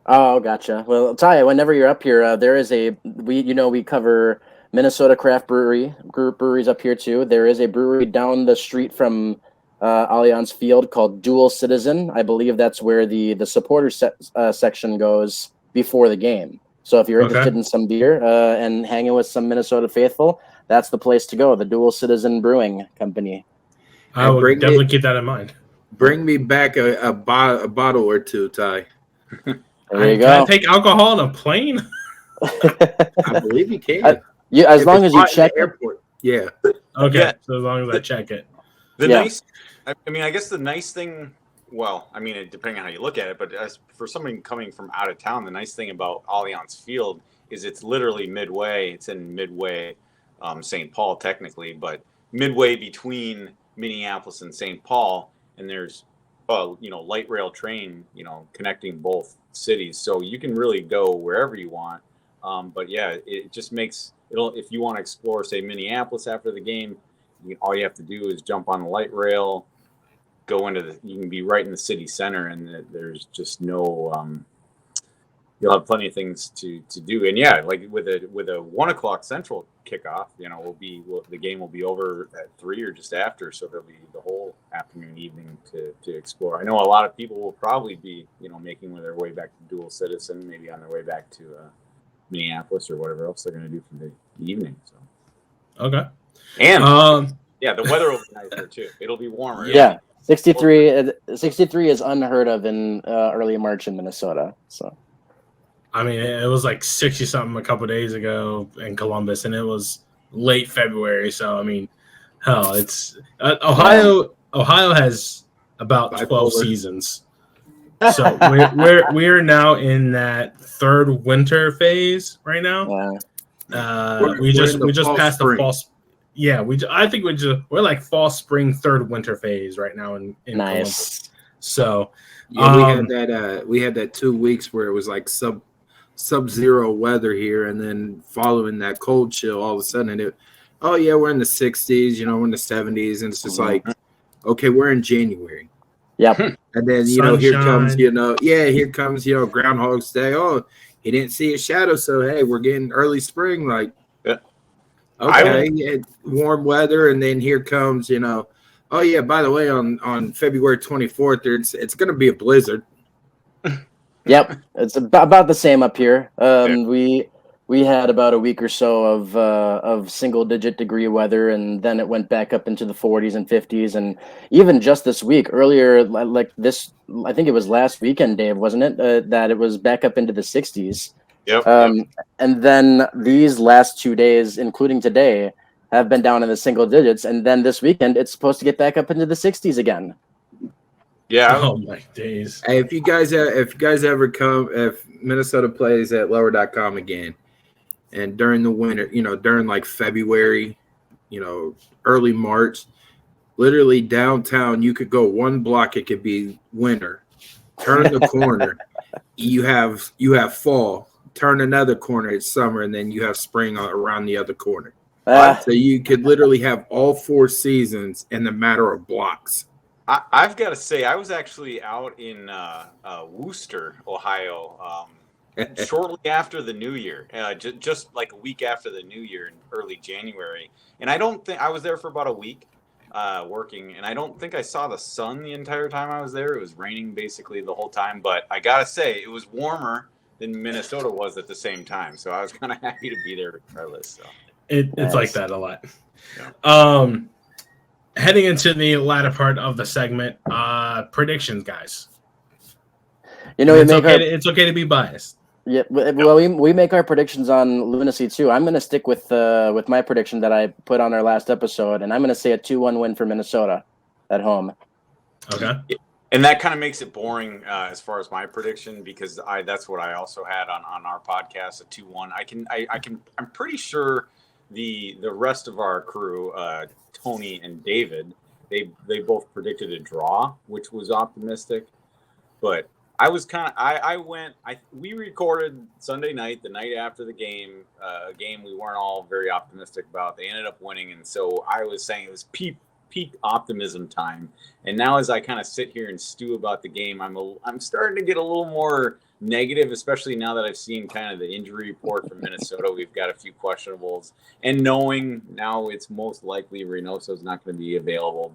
Oh, gotcha. Well, Ty, whenever you're up here, there is we cover Minnesota craft breweries up here too. There is a brewery down the street from Allianz Field called Dual Citizen. I believe that's where the supporter section goes before the game. So if you're interested in some beer and hanging with some Minnesota faithful, that's the place to go. The Dual Citizen Brewing Company. I will definitely keep that in mind. Bring me back a bottle or two, Ty. There you go. Can I take alcohol on a plane? I believe you can. As long as you check the airport. Yeah. Okay. Yeah. So as long as I check it. I guess the nice thing, depending on how you look at it, but as for somebody coming from out of town, the nice thing about Allianz Field is it's literally midway. It's in midway, St. Paul technically, but midway between Minneapolis and St. Paul, and there's light rail train, connecting both cities. So you can really go wherever you want. But yeah, it just makes if you want to explore, say, Minneapolis after the game, all you have to do is jump on the light rail, you can be right in the city center, and there's just no, you'll have plenty of things to do. And yeah, like with a 1:00 Central kickoff, the game will be over at 3 or just after. So there'll be the whole afternoon, evening to explore. I know a lot of people will probably be, making their way back to Dual Citizen, maybe on their way back to Minneapolis or whatever else they're going to do for the evening. So. Okay. And the weather will be nice there too. It'll be warmer. Yeah. 63 is unheard of in early March in Minnesota. So, I mean, it was like 60 something a couple of days ago in Columbus, and it was late February. So, I mean, hell, it's Ohio. Ohio has about 12 seasons. So we're now in that third winter phase right now. yeah. We just passed the fall. Yeah, I think we're like fall, spring, third winter phase right now in Nice. Columbus. So we had that 2 weeks where it was like sub-zero weather here, and then following that cold chill, all of a sudden we're in the 60s, we're in the 70s, and it's just like, okay, we're in January. Yep. And then here comes Groundhog's Day. Oh, he didn't see a shadow, so hey, we're getting early spring. Like, okay, warm weather, and then here comes oh yeah, by the way, on February 24th, it's going to be a blizzard. Yep, it's about the same up here. We had about a week or so of single-digit degree weather, and then it went back up into the 40s and 50s, and even just this week, earlier, like this, I think it was last weekend, Dave, wasn't it? That it was back up into the 60s. Yep. And then these last 2 days, including today, have been down in the single digits, and then this weekend it's supposed to get back up into the 60s again. Yeah. Oh my days. Hey, if you guys ever come, if Minnesota plays at lower.com again, and during the winter, during like February, early March, literally downtown, you could go one block, it could be winter. Turn the corner, you have fall. Turn another corner, it's summer, and then you have spring around the other corner. So you could literally have all 4 seasons in the matter of blocks. I've got to say, I was actually out in Worcester, Ohio, shortly after the New Year, just like a week after the New Year in early January. And I don't think I was there for about a week working, and I don't think I saw the sun the entire time I was there. It was raining basically the whole time, but I got to say, it was warmer than Minnesota was at the same time. So I was kind of happy to be there regardless. So. It's like that a lot. Yeah. Heading into the latter part of the segment, predictions, guys. It's okay to be biased. Yeah, well, we make our predictions on Loonacy too. I'm going to stick with my prediction that I put on our last episode, and I'm going to say a 2-1 win for Minnesota at home. Okay. And that kind of makes it boring as far as my prediction, because that's what I also had on our podcast, a 2-1. I'm pretty sure the rest of our crew, Tony and David, they both predicted a draw, which was optimistic. But I was we recorded Sunday night, the night after the game, a game we weren't all very optimistic about. They ended up winning, and so I was saying it was peak optimism time. And now as I kind of sit here and stew about the game, I'm starting to get a little more negative, especially now that I've seen kind of the injury report from Minnesota. We've got a few questionables, and knowing now it's most likely Reynoso's not going to be available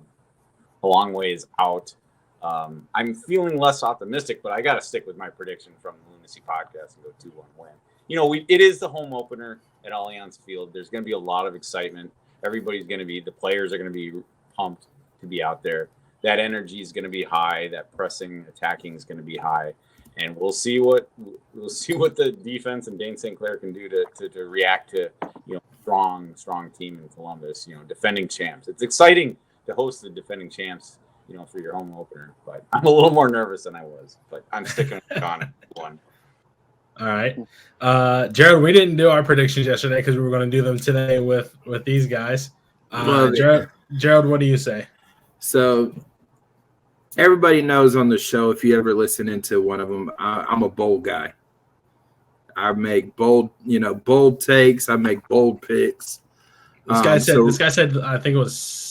a long ways out. I'm feeling less optimistic, but I got to stick with my prediction from the Loonacy Podcast and go 2-1 win. It is the home opener at Allianz Field. There's going to be a lot of excitement. The players are going to be pumped to be out there. That energy is going to be high. That pressing, attacking is going to be high. And we'll see what the defense and Dane St. Clair can do to react to strong team in Columbus. Defending champs. It's exciting to host the defending champs. For your home opener, but I'm a little more nervous than I was. But I'm sticking with Connor 1. All right, Jerald. We didn't do our predictions yesterday because we were going to do them today with these guys. Jerald, what do you say? So everybody knows on the show, if you ever listen into one of them, I'm a bold guy. I make bold takes. I make bold picks. This guy said, I think it was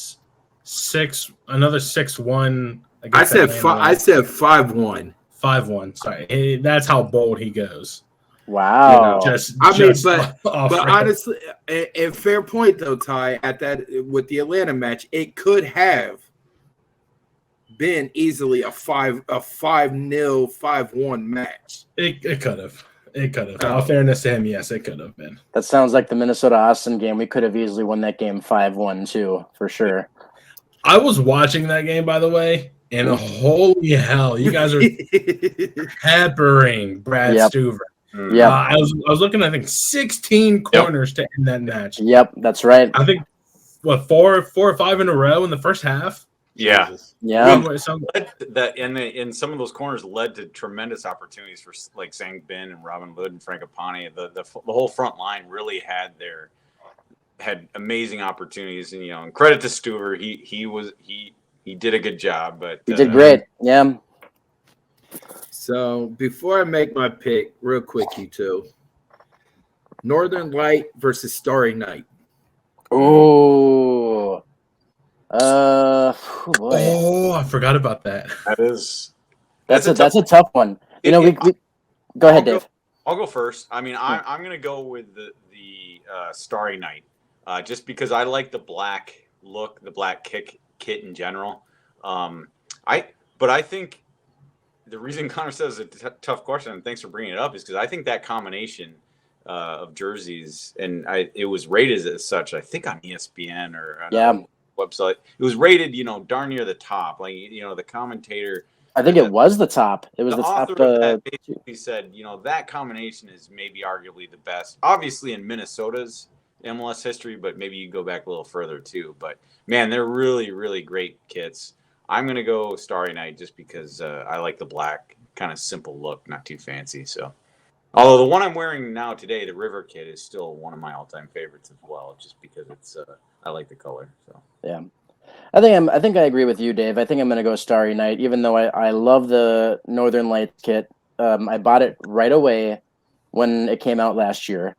another 6-1. I said 5-1. 5-1. Sorry, that's how bold he goes. Wow. But honestly, and fair point though, Ty. At that with the Atlanta match, it could have been easily a 5-0, 5-1 match. It could have. All fairness to him, yes, it could have been. That sounds like the Minnesota-Austin game. We could have easily won that game 5-1 too, for sure. I was watching that game, by the way, and holy hell, you guys are peppering Brad Stuver. Yeah, I was looking, I think 16 corners to end that match. Yep, that's right. I think 4 or 5 in a row in the first half. Yeah, and some of those corners led to tremendous opportunities for like Sang Bin and Robin Hood and Frank Apani. The whole front line really had amazing opportunities, and credit to Stuver. He did a good job, but he did great. Yeah. So before I make my pick, real quick, you two, Northern Light versus Starry Night. Oh. I forgot about that. That's a tough one. We go ahead, Dave. I'll go first. I mean, I'm going to go with the Starry Night, just because I like the black look, the black kit in general. I think the reason Connor says it's a tough question, and thanks for bringing it up, is because I think that combination of jerseys, and it was rated as such, I think on ESPN or another website. It was rated, darn near the top. Like, the commentator. I think it was the top. It was the top. Author of that basically said, that combination is maybe arguably the best. Obviously in Minnesota's MLS history, but maybe you go back a little further too. But man, they're really, really great kits. I'm gonna go Starry Night just because I like the black, kind of simple look, not too fancy. So, although the one I'm wearing now today, the River kit, is still one of my all-time favorites as well, just because it's I like the color. So yeah. I think I agree with you, Dave. I think I'm going to go Starry Night, even though I love the Northern Lights kit. I bought it right away when it came out last year,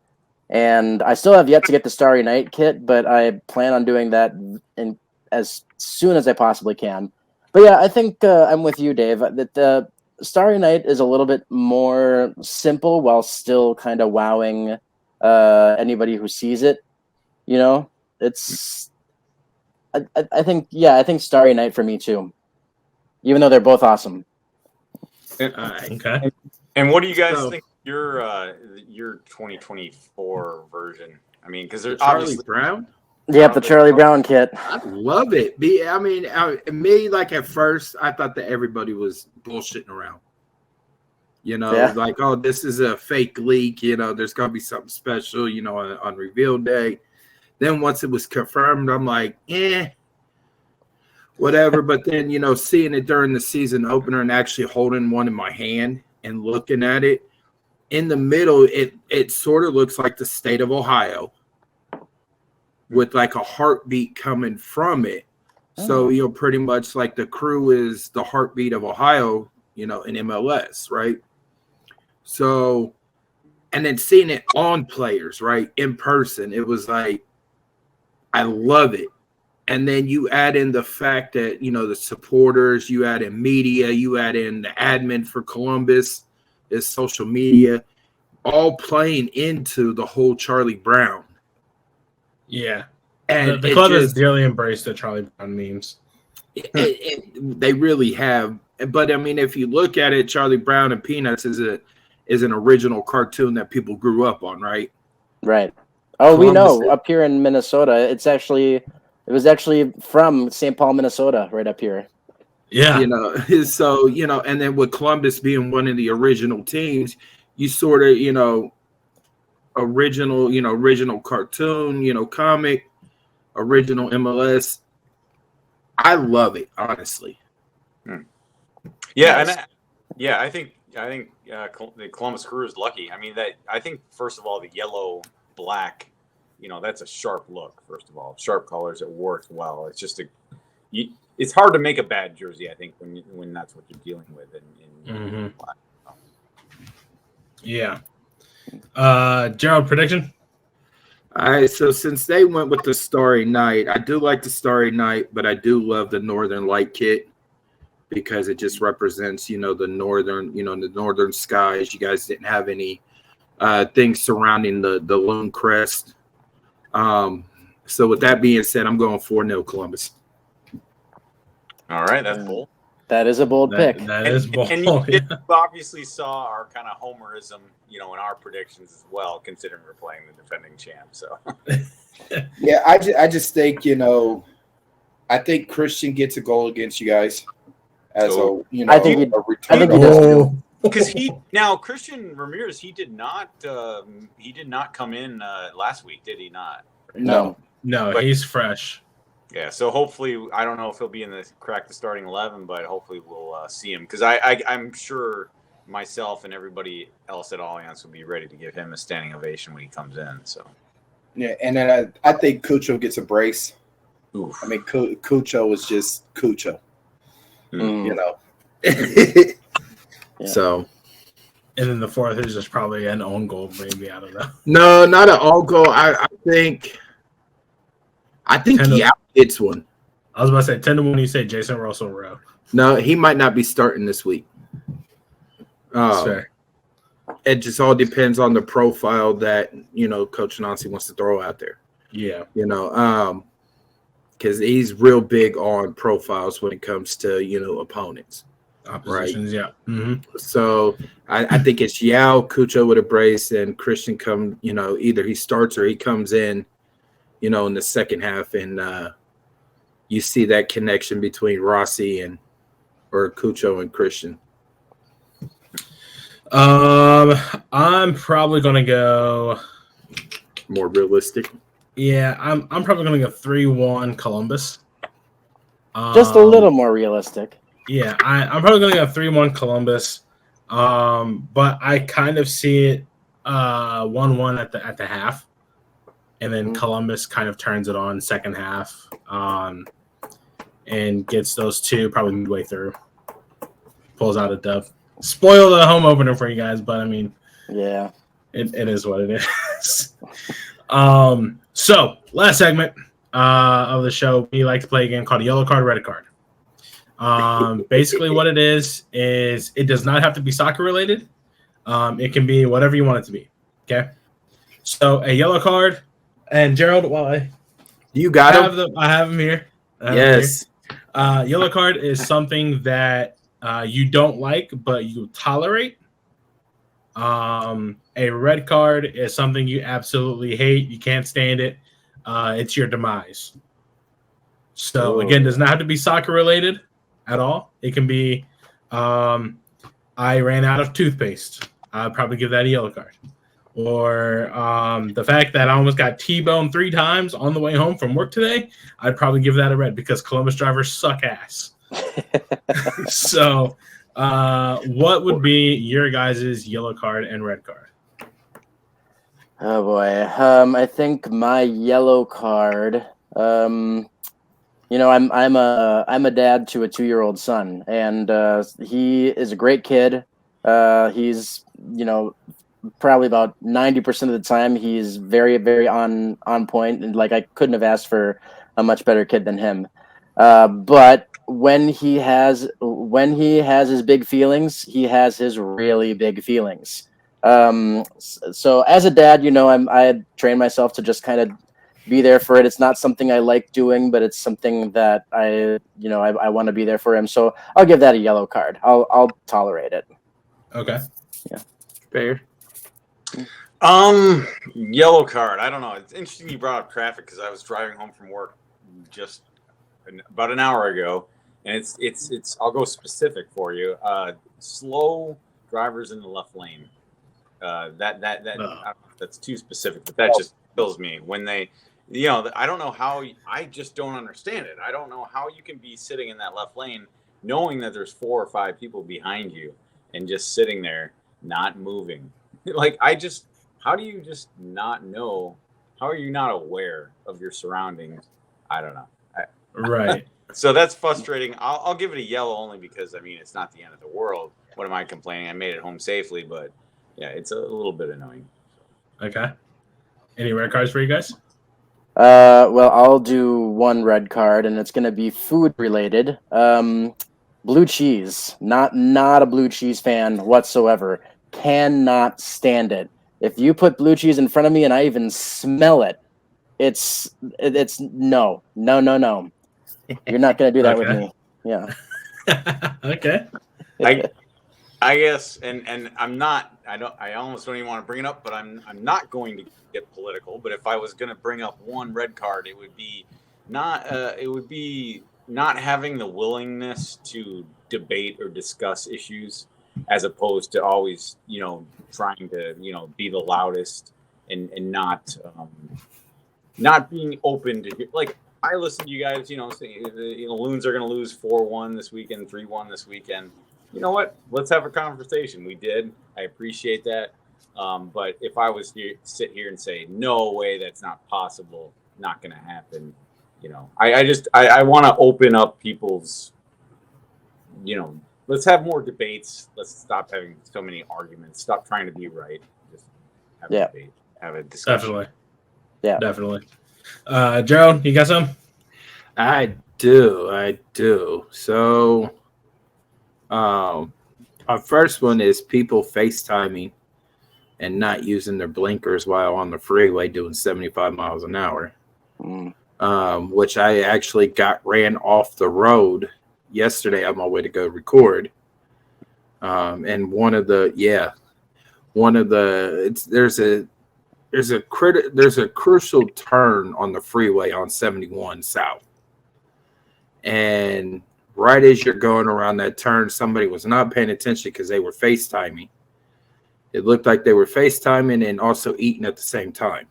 and I still have yet to get the Starry Night kit, but I plan on doing that as soon as I possibly can. But yeah, I think I'm with you, Dave. That the Starry Night is a little bit more simple while still kind of wowing anybody who sees it. It's. I think Starry Night for me too, even though they're both awesome. Okay. And what do you guys think your 2024 version? I mean, because there's Charlie Brown. Yep, the Charlie Brown kit. I love it. Me, like at first, I thought that everybody was bullshitting around. Like, oh, this is a fake leak. There's gonna be something special. On reveal day. Then once it was confirmed, I'm like, whatever. But then, seeing it during the season opener and actually holding one in my hand and looking at it, in the middle, it sort of looks like the state of Ohio with like a heartbeat coming from it. So, pretty much like the crew is the heartbeat of Ohio, in MLS, right? So, and then seeing it on players, right, in person, it was like, I love it. And then you add in the fact that, the supporters, you add in media, you add in the admin for Columbus, is social media, all playing into the whole Charlie Brown. Yeah. And the club has dearly embraced the Charlie Brown memes. They really have. But, if you look at it, Charlie Brown and Peanuts is an original cartoon that people grew up on, right? Right. Oh, Columbus, we know. Up here in Minnesota, it was actually from St. Paul, Minnesota, right up here. Yeah. So, and then with Columbus being one of the original teams, you sort of, original cartoon, comic, original MLS. I love it, honestly. Yeah, I think the Columbus Crew is lucky. I think first of all, the yellow black, that's a sharp look. First of all, sharp colors, it works well. It's just it's hard to make a bad jersey, I think, when that's what you're dealing with in black. Yeah. Jerald, prediction? All right, so since they went with the Starry Night, I do like the Starry Night, but I do love the Northern Light kit because it just represents, the northern skies. You guys didn't have any things surrounding the Loon crest. So with that being said, I'm going 4-0 Columbus. All right, that's bold. That is a bold pick. That is bold. And you obviously saw our kind of homerism, in our predictions as well, considering we're playing the defending champ. So, yeah, I just think I think Christian gets a goal against you guys as I think he return. does. Because Christian Ramirez, he did not come in last week, did he not? No, but he's fresh. Yeah, so hopefully, I don't know if he'll be in the crack the starting 11, but hopefully we'll see him because I'm sure myself and everybody else at Allianz will be ready to give him a standing ovation when he comes in. So yeah, and then I think Cucho gets a brace. Oof. Cucho is just Cucho, Yeah. So. And then the fourth is just probably an own goal, maybe. I don't know. No, not an own goal. I think he hits one. I was about to say 10-1. You say Jason Russell Rowe. No, he might not be starting this week. Fair. It just all depends on the profile that Coach Nancy wants to throw out there. Yeah, because he's real big on profiles when it comes to opponents. Oppositions, yeah. Mm-hmm. So I think it's Yao, Cucho with a brace, and Christian either he starts or he comes in, in the second half, and you see that connection between Rossi or Cucho and Christian. I'm probably gonna go more realistic. Yeah, I'm probably gonna go 3-1 Columbus. Just a little more realistic. Yeah, I'm probably gonna go 3-1 Columbus. But I kind of see it 1-1 at the half, and then Columbus kind of turns it on second half, and gets those two probably midway through, pulls out a dub. Spoil the home opener for you guys, but I mean, yeah, it is what it is. So last segment of the show, we like to play a game called Yellow Card, Red Card. Basically what it is it does not have to be soccer related. It can be whatever you want it to be. Okay. So a yellow card, and Jerald, you got him. I have him here. Yes. Yellow card is something that you don't like, but you tolerate. A red card is something you absolutely hate. You can't stand it. It's your demise. So again, does not have to be soccer related at all. It can be, I ran out of toothpaste. I'd probably give that a yellow card. Or the fact that I almost got T-boned 3 times on the way home from work today, I'd probably give that a red because Columbus drivers suck ass. So what would be your guys' yellow card and red card? Oh boy. I think my yellow card, I'm a dad to a 2-year-old son, and he is a great kid. He's, probably about 90% of the time he's very, very on point, and like I couldn't have asked for a much better kid than him. But when he has his big feelings, he has his really big feelings. So as a dad, I train myself to just kind of be there for it. It's not something I like doing, but it's something that I want to be there for him. So I'll give that a yellow card. I'll tolerate it. Okay. Yeah. Fair. Yellow card. I don't know. It's interesting you brought up traffic because I was driving home from work just about an hour ago, and it's. I'll go specific for you. Slow drivers in the left lane. That's too specific, but that just kills me when they. I don't know how. I just don't understand it. I don't know how you can be sitting in that left lane, knowing that there's 4 or 5 people behind you, and just sitting there, not moving. How do you just not know? How are you not aware of your surroundings? I don't know. Right. So that's frustrating. I'll give it a yellow only because, it's not the end of the world. What am I complaining? I made it home safely, but yeah, it's a little bit annoying. Okay. Any red cards for you guys? Well, I'll do 1 red card, and it's going to be food related. Blue cheese. Not a blue cheese fan whatsoever. Cannot stand it. If you put blue cheese in front of me and I even smell it, it's no. You're not going to do that with me. Yeah. Okay. I guess, and I'm not. I almost don't even want to bring it up, but I'm not going to get political. But if I was going to bring up 1 red card, it would be not. It would be not having the willingness to debate or discuss issues, as opposed to always, trying to, be the loudest and not being open to, like, I listen to you guys, say, Loons are going to lose 4-1 this weekend, 3-1 this weekend. You know what? Let's have a conversation. We did. I appreciate that. But if I was to sit here and say, no way, that's not possible, not going to happen, I want to open up people's, let's have more debates. Let's stop having so many arguments. Stop trying to be right. Just have a debate. Have a discussion. Definitely. Yeah. Definitely. Jerald, you got some? I do. So, our first one is people FaceTiming and not using their blinkers while on the freeway doing 75 miles an hour, which I actually got ran off the road yesterday on my way to go record. And there's a crucial turn on the freeway on 71 South. And right as you're going around that turn, somebody was not paying attention because they were FaceTiming. It looked like they were FaceTiming and also eating at the same time.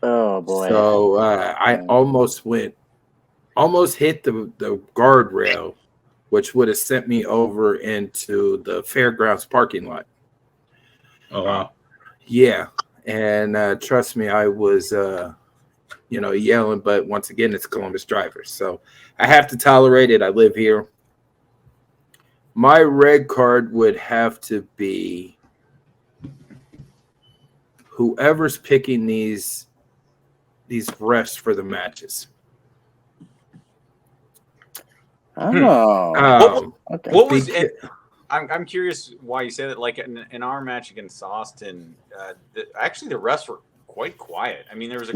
Oh boy! So I almost hit the guardrail, which would have sent me over into the fairgrounds parking lot. Oh wow! Yeah, and trust me, I was yelling, but once again, it's Columbus drivers, so I have to tolerate it. I live here. My red card would have to be whoever's picking these refs for the matches. Oh, okay. What was it? I'm curious why you say that. Like in our match against Austin, actually the refs were quite quiet. I mean, there was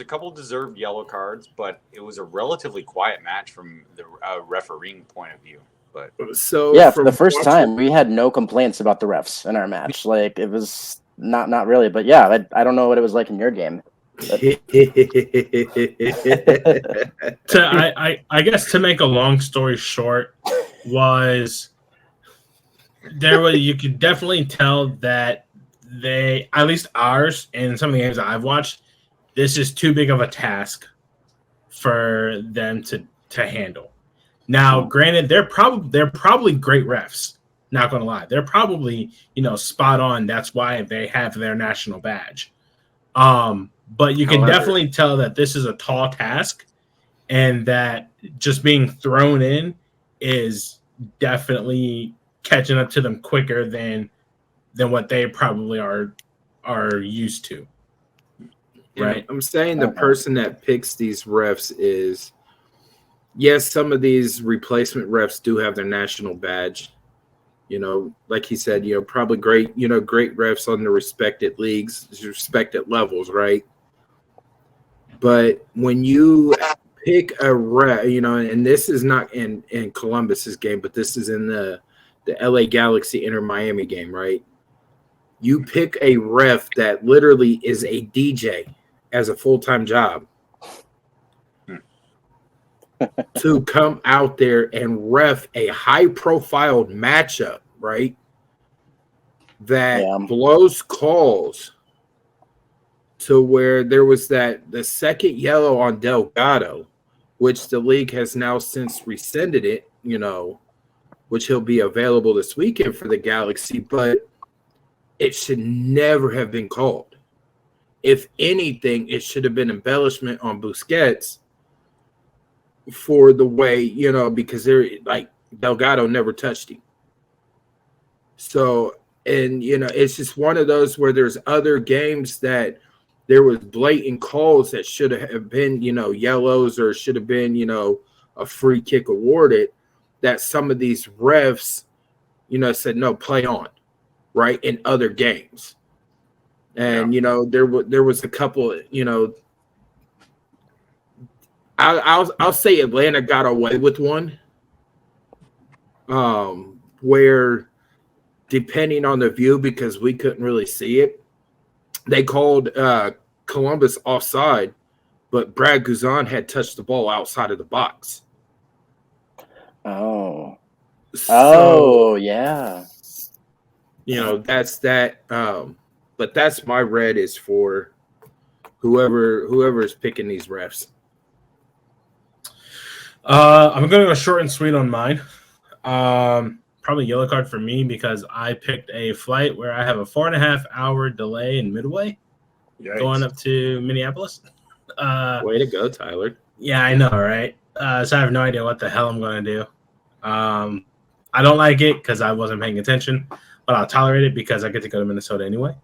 a couple deserved yellow cards, but it was a relatively quiet match from the refereeing point of view. But for the first time, we had no complaints about the refs in our match. Like it was not really, but yeah, I don't know what it was like in your game. I guess to make a long story short, you could definitely tell that they, at least ours and some of the games that I've watched, this is too big of a task for them to handle. Now, granted, they're probably great refs. Not going to lie, they're probably spot on. That's why they have their national badge. But you can definitely tell that this is a tall task, and that just being thrown in is definitely catching up to them quicker than what they probably are used to. Right? I'm saying the person that picks these refs is, yes, some of these replacement refs do have their national badge. Like he said, probably great refs on the respected leagues, respected levels, right? But when you pick a ref, and this is not in Columbus's game, but this is in the LA Galaxy Inter Miami game, right? You pick a ref that literally is a DJ as a full-time job to come out there and ref a high-profile matchup, right? That blows calls to where there was the second yellow on Delgado, which the league has now since rescinded it, which he'll be available this weekend for the Galaxy, but it should never have been called. If anything, it should have been embellishment on Busquets for the way, because Delgado never touched him. So, and, it's just one of those where there's other games that there was blatant calls that should have been, yellows, or should have been, a free kick awarded, that some of these refs, said, no, play on, right, in other games. And, there was a couple, I'll say Atlanta got away with one, where, depending on the view, because we couldn't really see it, they called Columbus offside, but Brad Guzan had touched the ball outside of the box. Oh, yeah. That's that. But that's my red is for whoever is picking these refs. I'm going to go short and sweet on mine. Probably yellow card for me because I picked a flight where I have a 4.5-hour delay in Midway. Yikes. Going up to Minneapolis. Way to go, Tyler. Yeah, I know, right? So I have no idea what the hell I'm going to do. I don't like it because I wasn't paying attention, but I'll tolerate it because I get to go to Minnesota anyway.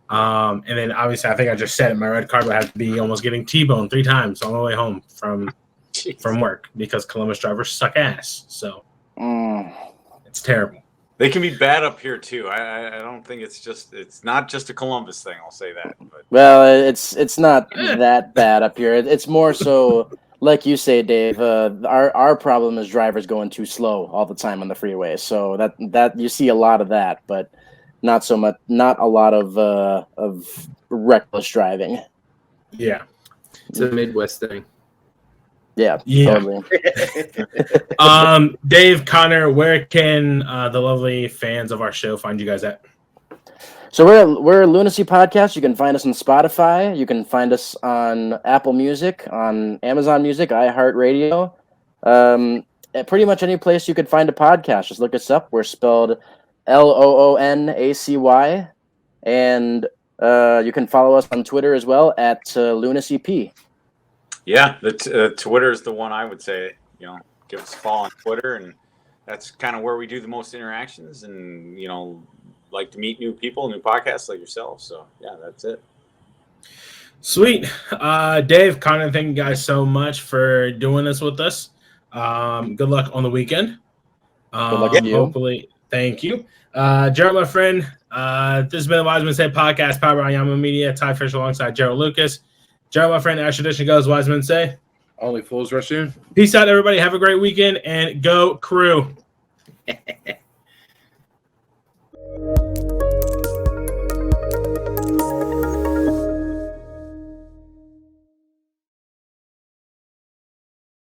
And then obviously I think I just said it, my red card would have to be almost getting T-boned 3 times on the way home from work because Columbus drivers suck ass. So it's terrible. They can be bad up here too. I don't think it's not just a Columbus thing. I'll say that. But. Well, it's not that bad up here. It's more so like you say, Dave, our problem is drivers going too slow all the time on the freeway. So that you see a lot of that, but not so much. Not a lot of reckless driving. Yeah. It's a Midwest thing. Yeah. Totally. Dave, Connor, where can the lovely fans of our show find you guys at? So we're Loonacy Podcast. You can find us on Spotify. You can find us on Apple Music, on Amazon Music, iHeartRadio. At pretty much any place you could find a podcast. Just look us up. We're spelled Loonacy. And you can follow us on Twitter as well at LoonacyP. Yeah, the Twitter is the one I would say, give us a follow on Twitter, and that's kind of where we do the most interactions, and like to meet new people, new podcasts like yourself. So yeah, that's it. Sweet. Dave, Connor, thank you guys so much for doing this with us. Good luck on the weekend. Good luck to you. Hopefully, thank you. Jerald, my friend, this has been the Wisemen Say Podcast, powered by Yama Media. Ty Fisher alongside Jerald Lucas. Jerald, my friend, as tradition goes, Wisemen Say. Only fools rush in. Peace out, everybody. Have a great weekend, and go Crew.